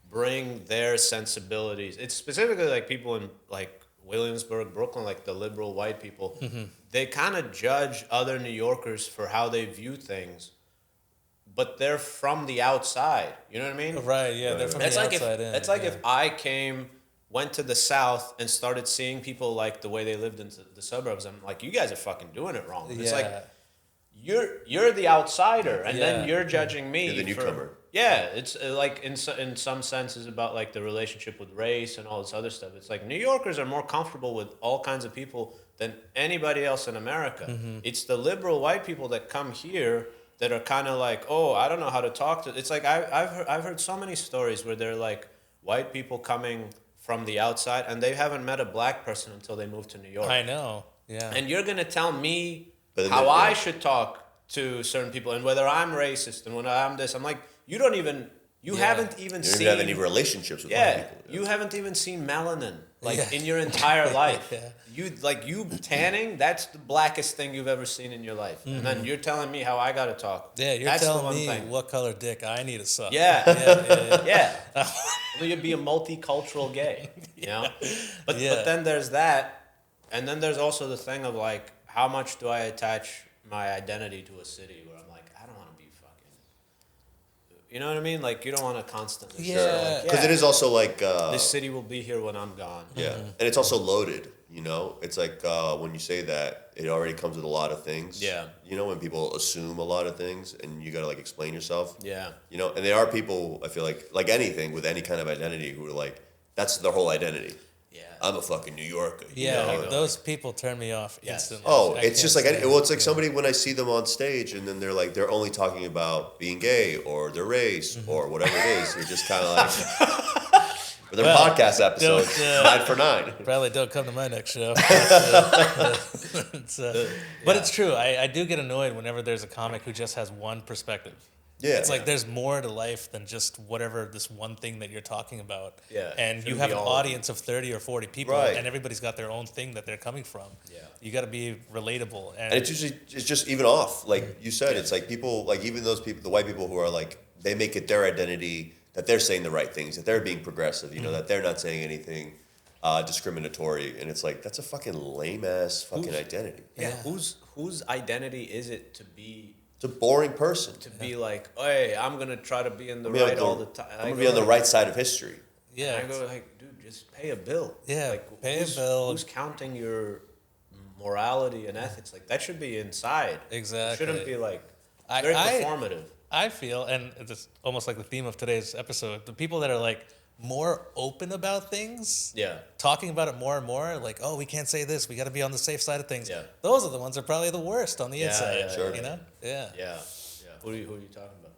Speaker 3: bring their sensibilities. It's specifically like people in like Williamsburg, Brooklyn, like the liberal white people. Mm-hmm. They kind of judge other New Yorkers for how they view things. But they're from the outside. You know what I mean?
Speaker 1: Right, yeah, they're from the outside in.
Speaker 3: That's like if I went to the South and started seeing people like the way they lived in the suburbs. I'm like, you guys are fucking doing it wrong. It's like, you're the outsider, and then you're judging me.
Speaker 2: You're the newcomer.
Speaker 3: It's like in some senses about like the relationship with race and all this other stuff. It's like New Yorkers are more comfortable with all kinds of people than anybody else in America. Mm-hmm. It's the liberal white people that come here that are kind of like, oh, I don't know how to talk to. It's like I've heard so many stories where they're like white people coming from the outside and they haven't met a black person until they moved to New York.
Speaker 1: I know, yeah.
Speaker 3: And you're gonna tell me how I should talk to certain people and whether I'm racist and when I'm this. I'm like, you don't even. You haven't even seen.
Speaker 2: You don't have any relationships with white people.
Speaker 3: Yeah. You haven't even seen melanin in your entire life. You tanning, that's the blackest thing you've ever seen in your life. Mm-hmm. And then you're telling me how I got to talk.
Speaker 1: Yeah, you're telling me what color dick I need to suck.
Speaker 3: Yeah. You'd be a multicultural gay, But then there's that, and then there's also the thing of like, how much do I attach my identity to a city where I'm like, I don't want to be fucking. You know what I mean? Like, you don't want to constantly.
Speaker 2: Yeah. Because it is also like.
Speaker 3: This city will be here when I'm gone.
Speaker 2: Yeah. Mm-hmm. And it's also loaded, It's like when you say that, it already comes with a lot of things.
Speaker 3: Yeah.
Speaker 2: When people assume a lot of things and you got to like explain yourself.
Speaker 3: Yeah.
Speaker 2: And there are people, I feel like anything with any kind of identity who are like, that's their whole identity.
Speaker 3: Yeah.
Speaker 2: I'm a fucking New Yorker.
Speaker 1: Those people turn me off instantly.
Speaker 2: Oh, it's just like, it's like somebody when I see them on stage and then they're only talking about being gay or their race or whatever it is. You're just kind of like, or their podcast episodes, 9 for 9.
Speaker 1: Probably don't come to my next show. But it's true. I do get annoyed whenever there's a comic who just has one perspective. Yeah. It's like there's more to life than just whatever this one thing that you're talking about.
Speaker 3: Yeah.
Speaker 1: And you have an audience of 30 or 40 people, and everybody's got their own thing that they're coming from.
Speaker 3: Yeah.
Speaker 1: You got to be relatable. And
Speaker 2: it's just even off. Like you said, it's like people, like even those people, the white people who are like, they make it their identity that they're saying the right things, that they're being progressive, that they're not saying anything discriminatory. And it's like, that's a fucking lame-ass fucking identity.
Speaker 3: Yeah. Whose identity is it to be...
Speaker 2: It's a boring person.
Speaker 3: To be like, hey, I'm going to try to be in the right all the time.
Speaker 2: I'm going to be on the right side of history.
Speaker 1: Yeah.
Speaker 3: I go like, dude, just pay a bill.
Speaker 1: Yeah,
Speaker 3: like,
Speaker 1: pay a bill.
Speaker 3: Who's counting your morality and ethics? Like, that should be inside.
Speaker 1: Exactly.
Speaker 3: It shouldn't be like, very performative.
Speaker 1: I feel, and it's almost like the theme of today's episode, the people that are like, more open about things.
Speaker 3: Yeah.
Speaker 1: Talking about it more and more, like, oh, we can't say this. We got to be on the safe side of things.
Speaker 3: Yeah.
Speaker 1: Those are the ones that are probably the worst on the inside.
Speaker 3: Yeah,
Speaker 2: sure.
Speaker 1: You know? Yeah.
Speaker 3: Yeah. Who are you talking about?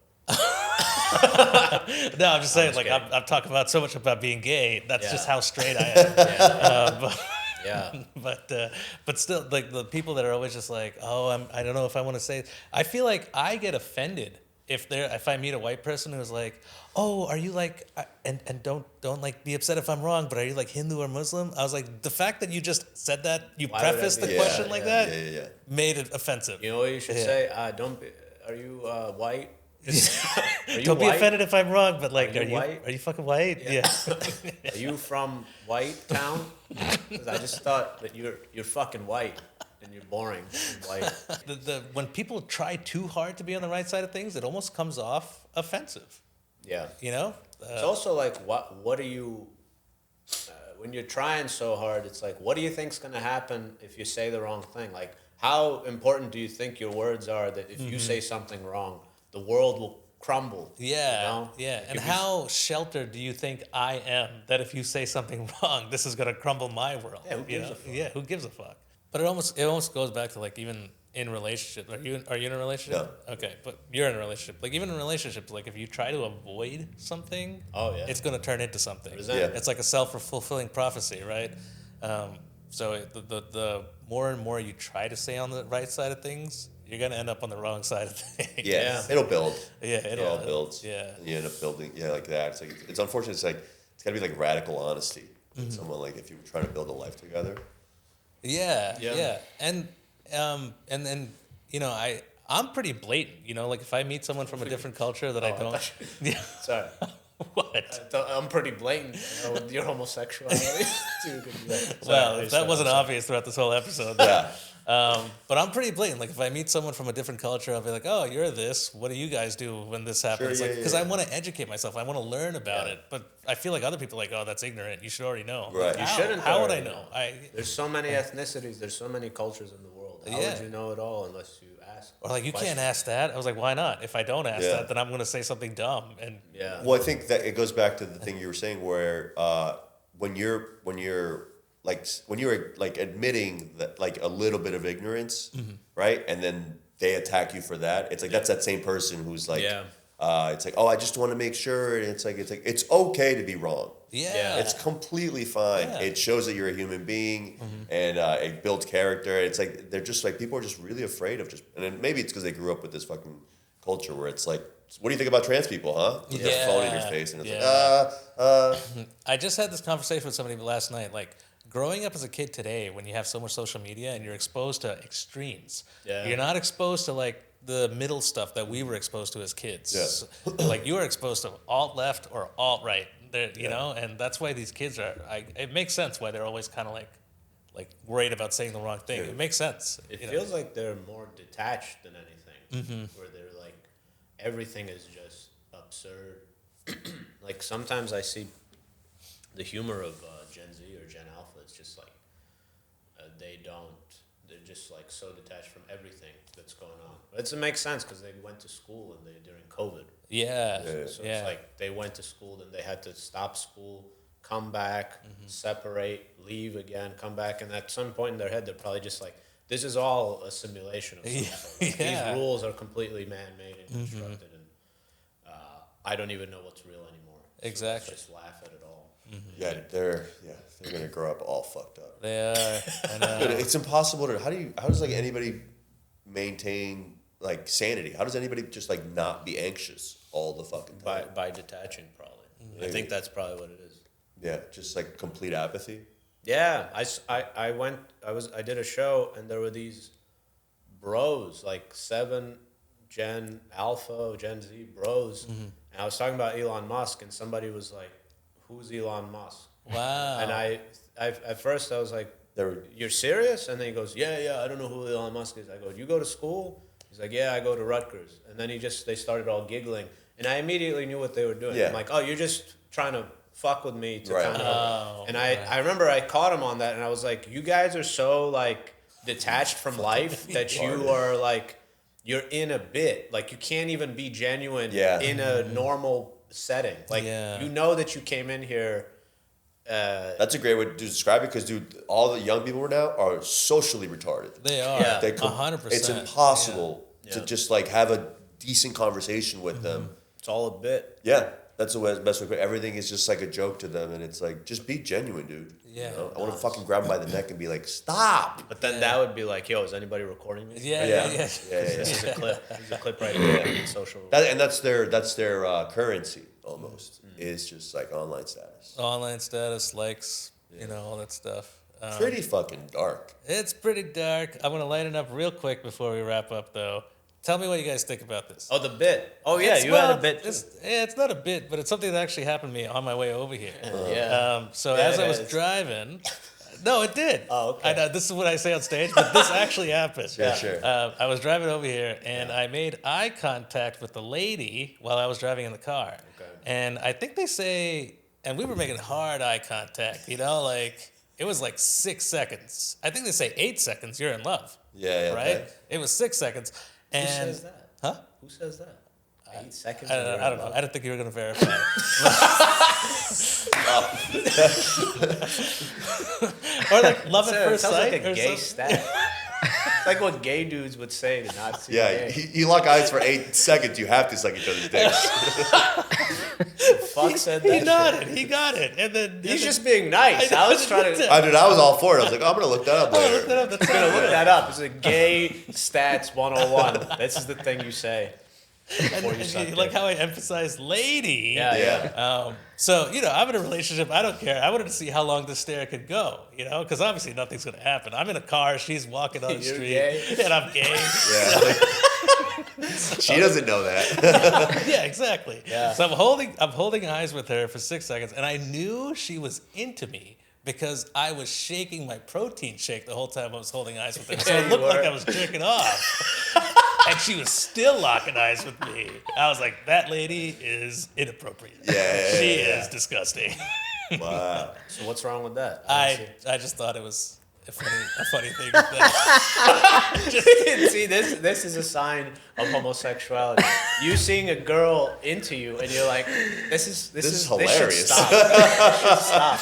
Speaker 1: No, I'm just saying, like, I'm talking about so much about being gay. That's just how straight I am. But still, like, the people that are always just like, oh, I don't know if I want to say. I feel like I get offended if I meet a white person who's like, oh, are you like, and don't like be upset if I'm wrong, but are you like Hindu or Muslim? I was like, the fact that you just said that, you prefaced the question like that, made it offensive.
Speaker 3: You know what you should say? Don't be. Are you white?
Speaker 1: Don't be offended if I'm wrong, but like,
Speaker 3: white?
Speaker 1: Are you fucking white? Yeah.
Speaker 3: Are you from White Town? Because I just thought that you're fucking white and you're boring and white.
Speaker 1: When people try too hard to be on the right side of things, it almost comes off offensive.
Speaker 3: Yeah.
Speaker 1: You know?
Speaker 3: It's also like, what are you, when you're trying so hard, it's like, what do you think's going to happen if you say the wrong thing? Like, how important do you think your words are that if you say something wrong, the world will crumble?
Speaker 1: Yeah,
Speaker 3: you know?
Speaker 1: yeah. And how sheltered do you think I am that if you say something wrong, this is going to crumble my world?
Speaker 3: Yeah, who gives a fuck?
Speaker 1: Yeah, who gives a fuck? But it almost goes back to, like, even in relationships. Are you in a relationship?
Speaker 2: No.
Speaker 1: Okay, but you're in a relationship. Like, even in relationships, like, if you try to avoid something, it's going to turn into something. It's like a self-fulfilling prophecy, right? So the more and more you try to stay on the right side of things, you're going to end up on the wrong side of things.
Speaker 2: Yeah. It'll build.
Speaker 1: Yeah,
Speaker 2: it all builds.
Speaker 1: Yeah.
Speaker 2: And you end up building, like that. It's like, it's unfortunate. It's like, it's got to be like radical honesty. With someone, like, if you were trying to build a life together.
Speaker 1: Yeah. And then, you know, I'm pretty blatant, you know, like, if I meet someone from a different culture that I don't. Yeah.
Speaker 3: Sorry.
Speaker 1: What?
Speaker 3: I'm pretty blatant with your homosexuality.
Speaker 1: Well, if that wasn't obvious throughout this whole episode.
Speaker 2: Yeah.
Speaker 1: But I'm pretty blatant. Like, if I meet someone from a different culture, I'll be like, oh, you're this. What do you guys do when this happens?
Speaker 2: Sure,
Speaker 1: Because I want to educate myself. I want to learn about it. But I feel like other people are like, oh, that's ignorant. You should already know.
Speaker 2: Right.
Speaker 1: Like,
Speaker 3: You shouldn't.
Speaker 1: How would I know?
Speaker 3: There's so many ethnicities. There's so many cultures in the world. How would you know it all unless you ask?
Speaker 1: Or like, you can't ask that. I was like, why not? If I don't ask that, then I'm going to say something dumb. And
Speaker 2: Well, I think that it goes back to the thing you were saying, where when you're like admitting that, like, a little bit of ignorance, right, and then they attack you for that. It's like that's that same person who's like, it's like, oh, I just want to make sure. And it's like it's okay to be wrong.
Speaker 1: Yeah.
Speaker 2: It's completely fine.
Speaker 1: Yeah.
Speaker 2: It shows that you're a human being, and it builds character. It's like they're just like, people are just really afraid of and then maybe it's because they grew up with this fucking culture where it's like, what do you think about trans people, huh? You have a phone in your face, and it's like,
Speaker 1: I just had this conversation with somebody last night. Like, growing up as a kid today, when you have so much social media and you're exposed to extremes, you're not exposed to, like, the middle stuff that we were exposed to as kids. Like, you are exposed to alt-left or alt-right, you know, and that's why these kids are, it makes sense why they're always kind of like worried about saying the wrong thing. It makes sense.
Speaker 3: It feels like they're more detached than anything, where they're like, everything is just absurd. Like, sometimes I see the humor of Gen Z or Gen Alpha. It's just like, they're just like so detached from everything that's going on. But it makes sense because they went to school and during COVID. So it's like they went to school and they had to stop school, come back, separate, leave again, come back, and at some point in their head they're probably just like, this is all a simulation of something. Like, these rules are completely man-made and constructed, and I don't even know what's real anymore.
Speaker 1: Exactly.
Speaker 3: So just laugh at it all.
Speaker 2: yeah, they're gonna grow up all fucked up.
Speaker 1: They are.
Speaker 2: But it's impossible to. How does like anybody maintain, like, sanity? How does anybody just, like, not be anxious all the fucking time?
Speaker 3: By detaching, probably. I think that's probably what it is.
Speaker 2: Yeah, just like complete apathy.
Speaker 3: Yeah, I did a show and there were these bros, like 7 Gen Alpha, Gen Z bros, and I was talking about Elon Musk, and somebody was like, "Who's Elon Musk?"
Speaker 1: Wow.
Speaker 3: And I at first I was like, "You're serious?" And then he goes, "Yeah, I don't know who Elon Musk is." I go, "You go to school?" He's like, "Yeah, I go to Rutgers." And then they started all giggling, and I immediately knew what they were doing.
Speaker 2: Yeah.
Speaker 3: I'm like, "Oh, you're just trying to fuck with me to kind of."
Speaker 1: Oh,
Speaker 3: and I remember I caught him on that, and I was like, "You guys are so, like, detached from life that you are like, you're in a bit. Like, you can't even be genuine in a normal setting. Like, you know that you came in here.
Speaker 2: That's a great way to describe it because, dude, all the young people now are socially retarded.
Speaker 1: They are.
Speaker 3: Yeah.
Speaker 1: 100%.
Speaker 2: It's impossible to just like have a decent conversation with them.
Speaker 3: It's all a bit.
Speaker 2: Yeah, that's the best way. Everything is just like a joke to them, and it's like, just be genuine, dude.
Speaker 1: Yeah.
Speaker 2: You know? I want to fucking grab him by the neck and be like, stop.
Speaker 3: But then that would be like, yo, is anybody recording me?
Speaker 1: Yeah.
Speaker 3: This is a clip. There's a clip right here. Social.
Speaker 2: That's their currency almost. Is just like online status.
Speaker 1: Online status, likes, all that stuff.
Speaker 2: Pretty fucking dark.
Speaker 1: It's pretty dark. I'm going to lighten up real quick before we wrap up, though. Tell me what you guys think about this.
Speaker 3: Oh, the bit. Oh, yeah, you had a bit too.
Speaker 1: It's not a bit, but it's something that actually happened to me on my way over here.
Speaker 3: Yeah.
Speaker 1: As I was driving... No, it did.
Speaker 3: Oh, okay.
Speaker 1: I know, this is what I say on stage, but this actually happened.
Speaker 2: Sure.
Speaker 1: I was driving over here, and I made eye contact with the lady while I was driving in the car.
Speaker 3: Okay.
Speaker 1: And I think they say, and we were making hard eye contact, like, it was like 6 seconds. I think they say 8 seconds, you're in love.
Speaker 2: Yeah.
Speaker 1: Right?
Speaker 2: Okay.
Speaker 1: It was 6 seconds. And,
Speaker 3: Who says that?
Speaker 1: Huh?
Speaker 3: Who says that? 8 seconds?
Speaker 1: I don't know. I didn't think you were going to verify. Or like love at first
Speaker 3: sounds
Speaker 1: sight.
Speaker 3: like a
Speaker 1: or
Speaker 3: gay
Speaker 1: something.
Speaker 3: stat. It's like what gay dudes would say to not see
Speaker 2: Yeah,
Speaker 3: gay.
Speaker 2: you lock eyes for 8 seconds, you have to suck each other's dicks.
Speaker 3: Fuck said that
Speaker 1: He
Speaker 3: shit.
Speaker 1: nodded. He got it. And then
Speaker 3: He's just being nice. I was trying to...
Speaker 2: I was all for it. I was like, I'm going to look that up
Speaker 1: Oh,
Speaker 2: later.
Speaker 1: look that up. That's
Speaker 3: I'm gonna look that up. It's a gay stats 101. This is the thing you say.
Speaker 1: and like how I emphasize lady.
Speaker 3: Yeah.
Speaker 1: So, I'm in a relationship. I don't care. I wanted to see how long this stare could go, because obviously nothing's going to happen. I'm in a car. She's walking on the
Speaker 3: You're
Speaker 1: street.
Speaker 3: gay?
Speaker 1: And I'm gay.
Speaker 2: Yeah. She doesn't know that.
Speaker 1: Yeah, exactly.
Speaker 3: Yeah.
Speaker 1: So I'm holding eyes with her for 6 seconds, and I knew she was into me because I was shaking my protein shake the whole time I was holding eyes with her. So it looked like I was jerking off. And she was still locking eyes with me. I was like, that lady is inappropriate. She is disgusting.
Speaker 2: Wow.
Speaker 3: So what's wrong with that?
Speaker 1: I just thought it was a funny thing. With that.
Speaker 3: See, this is a sign of homosexuality. You seeing a girl into you, and you're like, this is hilarious. This should stop. This should stop.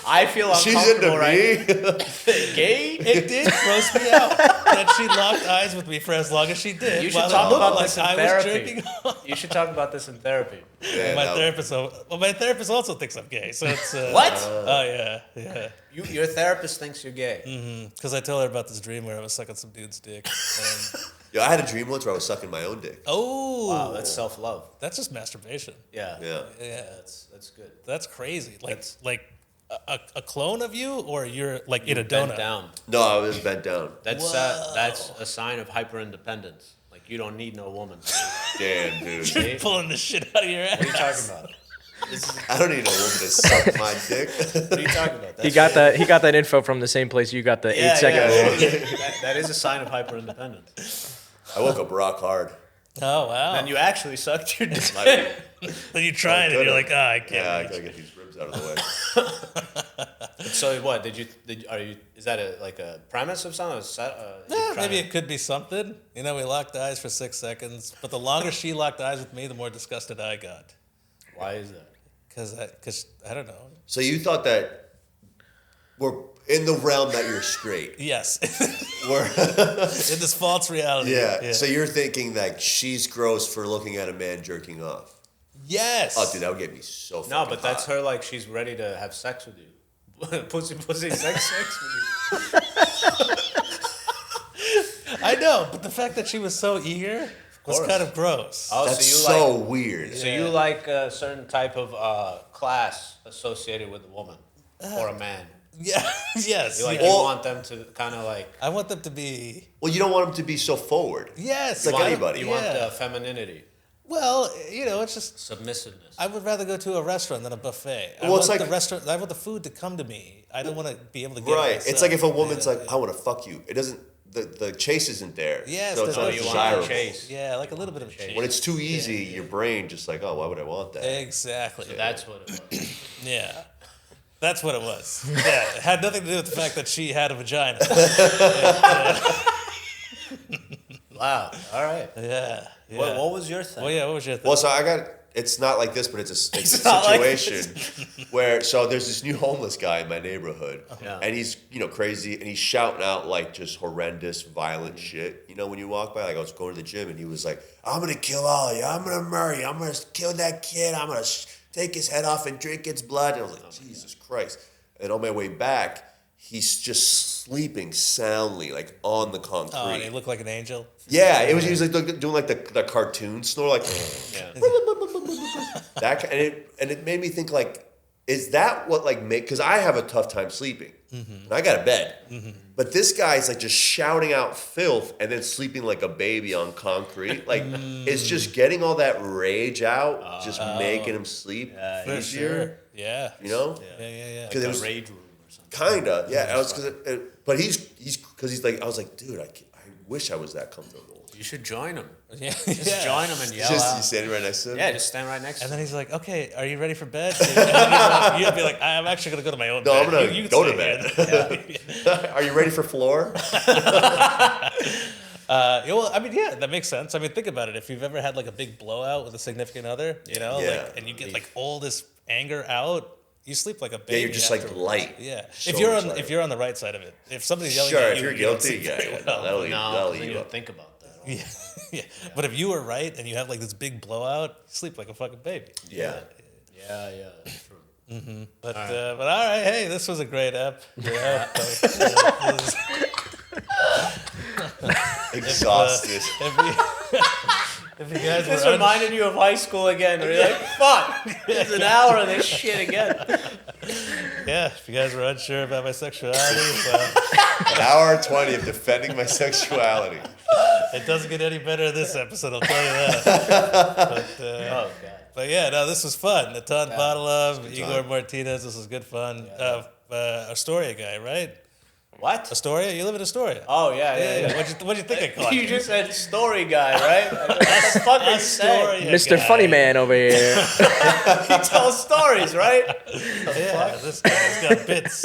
Speaker 3: I feel uncomfortable.
Speaker 2: She's into me.
Speaker 3: Gay?
Speaker 1: It did gross me out that she locked eyes with me for as long as she did.
Speaker 3: You should
Speaker 1: while
Speaker 3: talk
Speaker 1: it
Speaker 3: about
Speaker 1: looked
Speaker 3: this
Speaker 1: like
Speaker 3: in
Speaker 1: I was
Speaker 3: therapy.
Speaker 1: jerking off.
Speaker 3: You should talk about this in therapy.
Speaker 2: Yeah,
Speaker 1: My therapist also thinks I'm gay. So it's
Speaker 3: What?
Speaker 1: Oh yeah.
Speaker 3: Your therapist thinks you're gay.
Speaker 1: Because I told her about this dream where I was sucking some dude's dick. And,
Speaker 2: Yo, I had a dream once where I was sucking my own dick.
Speaker 1: oh,
Speaker 3: Wow, that's self-love.
Speaker 1: that's just masturbation.
Speaker 3: Yeah.
Speaker 2: Yeah.
Speaker 1: Yeah,
Speaker 3: That's good.
Speaker 1: that's crazy. Like a clone of you, or you're like in a
Speaker 3: Bent
Speaker 1: donut.
Speaker 3: down.
Speaker 2: No, I was bent down.
Speaker 3: That's a sign of hyper-independence. Like, you don't need no woman.
Speaker 2: Damn, dude.
Speaker 3: See?
Speaker 1: Pulling the shit out of your ass.
Speaker 3: What are you talking about?
Speaker 2: I don't need a woman to suck my dick.
Speaker 3: What are you talking about?
Speaker 4: He got that info from the same place you got the 8 second rule.
Speaker 3: That is a sign of hyper-independence.
Speaker 2: I woke up rock hard.
Speaker 1: Oh wow.
Speaker 3: And you actually sucked your dick.
Speaker 1: Then you tried it, and you're like, I can't.
Speaker 2: Yeah, I gotta get these ribs out of the way.
Speaker 3: So what is that a premise of something?
Speaker 1: Maybe it could be something. We locked eyes for 6 seconds, but the longer she locked eyes with me, the more disgusted I got.
Speaker 3: Why is that?
Speaker 1: Because I don't know.
Speaker 2: So you thought that we're in the realm that you're straight.
Speaker 1: Yes.
Speaker 2: We're
Speaker 1: In this false reality.
Speaker 2: yeah. So you're thinking that she's gross for looking at a man jerking off.
Speaker 1: Yes.
Speaker 2: Oh, dude, that would get me so fucking
Speaker 3: No, but that's
Speaker 2: hot.
Speaker 3: her like she's ready to have sex with you. Pussy, sex with you.
Speaker 1: I know, but the fact that she was so eager was kind of gross.
Speaker 3: Oh,
Speaker 2: That's
Speaker 3: so you
Speaker 2: so
Speaker 3: like,
Speaker 2: weird.
Speaker 3: So you like a certain type of class associated with a woman or a man.
Speaker 1: Yeah. Yes.
Speaker 3: You
Speaker 1: yeah.
Speaker 3: you want them to kind of like.
Speaker 1: I want them to be.
Speaker 2: Well, you don't want him to be so forward.
Speaker 1: Yes.
Speaker 2: Like anybody.
Speaker 3: You want femininity,
Speaker 1: Well, it's just.
Speaker 3: submissiveness.
Speaker 1: I would rather go to a restaurant than a buffet.
Speaker 2: Well, it's like
Speaker 1: the restaurant. I want the food to come to me. I don't want to be able to get it
Speaker 2: Right.
Speaker 1: myself.
Speaker 2: It's like if a woman's like, I want to fuck you. It doesn't. The chase isn't there.
Speaker 1: Yes.
Speaker 2: So it's
Speaker 1: there's
Speaker 2: not
Speaker 1: no
Speaker 3: you want
Speaker 2: desirable.
Speaker 3: to chase.
Speaker 1: Yeah, like a little bit of chase.
Speaker 2: When it's too easy, your brain just like, oh, why would I want that?
Speaker 1: Exactly.
Speaker 3: So that's what it was.
Speaker 1: Yeah. That's what it was. Yeah. It had nothing to do with the fact that she had a vagina.
Speaker 3: Wow. All right.
Speaker 1: Yeah.
Speaker 3: What was your thing?
Speaker 1: Well, yeah, what was your thing?
Speaker 2: Well, so I got it's not like this, but it's a situation where so there's this new homeless guy in my neighborhood, and he's crazy, and he's shouting out like just horrendous, violent shit. When you walk by, like I was going to the gym, and he was like, "I'm gonna kill all of you. I'm gonna murder you. I'm gonna kill that kid. I'm gonna take his head off and drink its blood." And I was like, Jesus Christ! And on my way back, he's just sleeping soundly, like on the concrete.
Speaker 1: Oh, and he looked like an angel.
Speaker 2: Yeah, he was like doing like the cartoon snore, like that, and it made me think like, is that what like because I have a tough time sleeping, and I got a bed, but this guy's like just shouting out filth and then sleeping like a baby on concrete, like it's just getting all that rage out, just making him sleep easier.
Speaker 1: Sure. Yeah.
Speaker 2: Yeah. Because
Speaker 3: like
Speaker 2: it was
Speaker 3: rage room or something.
Speaker 2: Kinda, yeah. I was but he's like I was like, dude, I wish I was that comfortable.
Speaker 3: You should join him.
Speaker 1: Yeah.
Speaker 3: Just join him and yell
Speaker 2: You
Speaker 3: out.
Speaker 2: standing right next to him?
Speaker 3: Yeah, just stand right next to
Speaker 1: And
Speaker 3: him.
Speaker 1: then he's like, "Okay, are you ready for bed?" And you'd be like, "I'm actually gonna go to my own bed."
Speaker 2: I'm gonna
Speaker 1: You
Speaker 2: go to
Speaker 1: stay
Speaker 2: bed.
Speaker 1: here.
Speaker 2: Are you ready for floor?
Speaker 1: That makes sense. I mean, think about it. If you've ever had like a big blowout with a significant other, and you get like all this anger out, you sleep like a baby.
Speaker 2: Yeah, you're just like
Speaker 1: afterwards.
Speaker 2: light.
Speaker 1: Yeah,
Speaker 2: So
Speaker 1: if you're on the right side of it, if somebody's yelling at
Speaker 2: If
Speaker 1: you,
Speaker 2: you're
Speaker 1: you don't
Speaker 2: guilty,
Speaker 1: sleep very well.
Speaker 2: that'll
Speaker 3: No,
Speaker 2: eat
Speaker 3: you
Speaker 2: you
Speaker 3: don't
Speaker 2: up.
Speaker 3: think about that.
Speaker 1: Yeah. But if you were right and you have like this big blowout, you sleep like a fucking baby.
Speaker 2: Yeah.
Speaker 3: Yeah, that's true.
Speaker 1: But all right, hey, this was a great ep. Yeah.
Speaker 2: Exhausted.
Speaker 1: If you guys
Speaker 3: This
Speaker 1: were
Speaker 3: reminded you of high school again. Where you're like, fuck, it's an hour of this shit again.
Speaker 1: if you guys were unsure about my sexuality, well,
Speaker 2: An hour and 20 of defending my sexuality.
Speaker 1: it doesn't get any better in this episode, I'll tell you that.
Speaker 3: Oh, God.
Speaker 1: But yeah, no, this was fun. Natan Badalov, Igor Martinez, this was good fun. Astoria guy, right?
Speaker 3: What?
Speaker 1: Astoria? You live in Astoria.
Speaker 3: Oh, yeah.
Speaker 1: What'd you think I called
Speaker 3: You just said story guy, right? What the fuck are you saying?
Speaker 4: Mr. Funny Man over here.
Speaker 3: He tells stories, right?
Speaker 1: Yeah, this guy's got bits.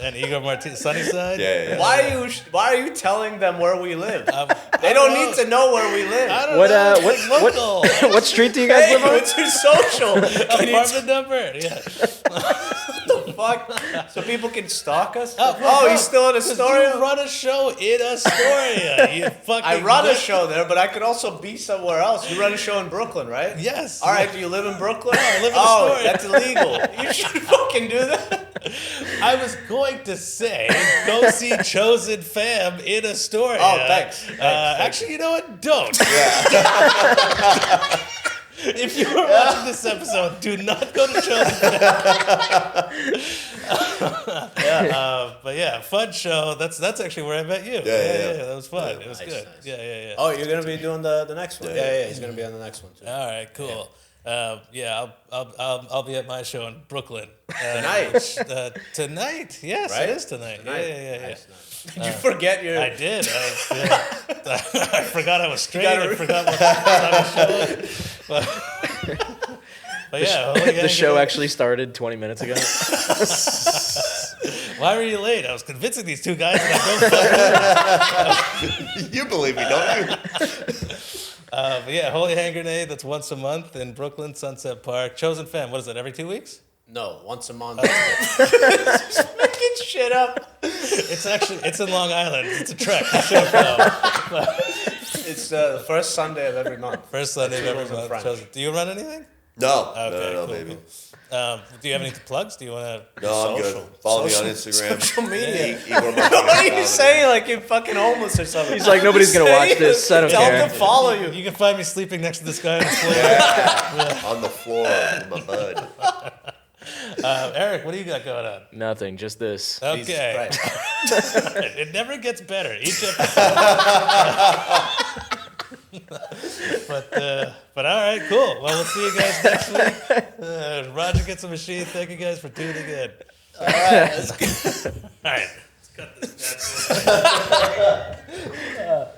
Speaker 1: And Igor Martinez, Sunnyside?
Speaker 2: Yeah.
Speaker 3: Why are you telling them where we live? They
Speaker 1: I
Speaker 3: don't
Speaker 1: know.
Speaker 3: need to know where we live.
Speaker 1: I don't
Speaker 4: What
Speaker 1: know.
Speaker 4: what
Speaker 1: it's like local.
Speaker 4: what street do you guys
Speaker 3: Hey,
Speaker 4: live on?
Speaker 3: what's your social? Can you
Speaker 1: Apartment number? Yeah.
Speaker 3: fuck? So people can stalk us?
Speaker 1: Oh,
Speaker 3: he's still in Astoria?
Speaker 1: You run a show in Astoria. You fucking.
Speaker 3: I run a show there, but I could also be somewhere else. You run a show in Brooklyn, right?
Speaker 1: Yes.
Speaker 3: All right, do you live in Brooklyn?
Speaker 1: I live in Astoria.
Speaker 3: That's illegal. You should fucking do that.
Speaker 1: I was going to say, go see Chosen Fam in Astoria.
Speaker 3: Oh, thanks.
Speaker 1: Actually, you know what? Don't. If you are watching this episode, do not go to Chosen Fam. But yeah, fun show. That's actually where I met you. Yeah. That was fun. It was good.
Speaker 3: Nice.
Speaker 1: Yeah.
Speaker 3: Oh, you're gonna be doing the next one. Yeah. He's gonna be on the next one too.
Speaker 1: All right, cool. I'll be at my show in Brooklyn
Speaker 3: Tonight.
Speaker 1: Tonight, yes,
Speaker 3: Right?
Speaker 1: it is tonight. Yeah.
Speaker 3: Nice. Did you forget your?
Speaker 1: I did. I forgot I was straight. I forgot what time the show was. But yeah,
Speaker 4: The show actually started 20 minutes ago.
Speaker 1: Why were you late? I was convincing these two guys that I don't fuck.
Speaker 2: You believe me, don't you?
Speaker 1: But yeah, Holy Hand Grenade. That's once a month in Brooklyn, Sunset Park. Chosen Fam. What is it? Every 2 weeks?
Speaker 3: No, once a month. Just making shit up.
Speaker 1: It's in Long Island. It's a trek. You should know.
Speaker 3: It's the first Sunday of every month.
Speaker 1: First Sunday of every
Speaker 3: Rules in
Speaker 1: month.
Speaker 3: French.
Speaker 1: Chosen. Do you run anything?
Speaker 2: No,
Speaker 1: Okay,
Speaker 2: no,
Speaker 1: cool,
Speaker 2: baby.
Speaker 1: Do you have any plugs? Do you want to?
Speaker 2: No, I'm
Speaker 3: Social.
Speaker 2: good. Follow me on Instagram.
Speaker 3: Social media.
Speaker 2: Igor Martinez
Speaker 3: What are you
Speaker 2: Comedy.
Speaker 3: saying? Like you're fucking homeless or something?
Speaker 4: He's like, nobody's gonna watch this. I don't
Speaker 3: Tell
Speaker 4: care.
Speaker 3: them to follow you.
Speaker 1: You can find me sleeping next to this guy on the floor.
Speaker 2: On the floor with my bud.
Speaker 1: Eric, what do you got going on?
Speaker 4: Nothing, just this.
Speaker 1: Okay.
Speaker 3: Jesus Christ.
Speaker 1: It never gets better. Each episode. But all right, cool. Well, we'll see you guys next week. Roger gets a machine. Thank you guys for tuning in.
Speaker 3: All right.
Speaker 1: All right. Let's cut this.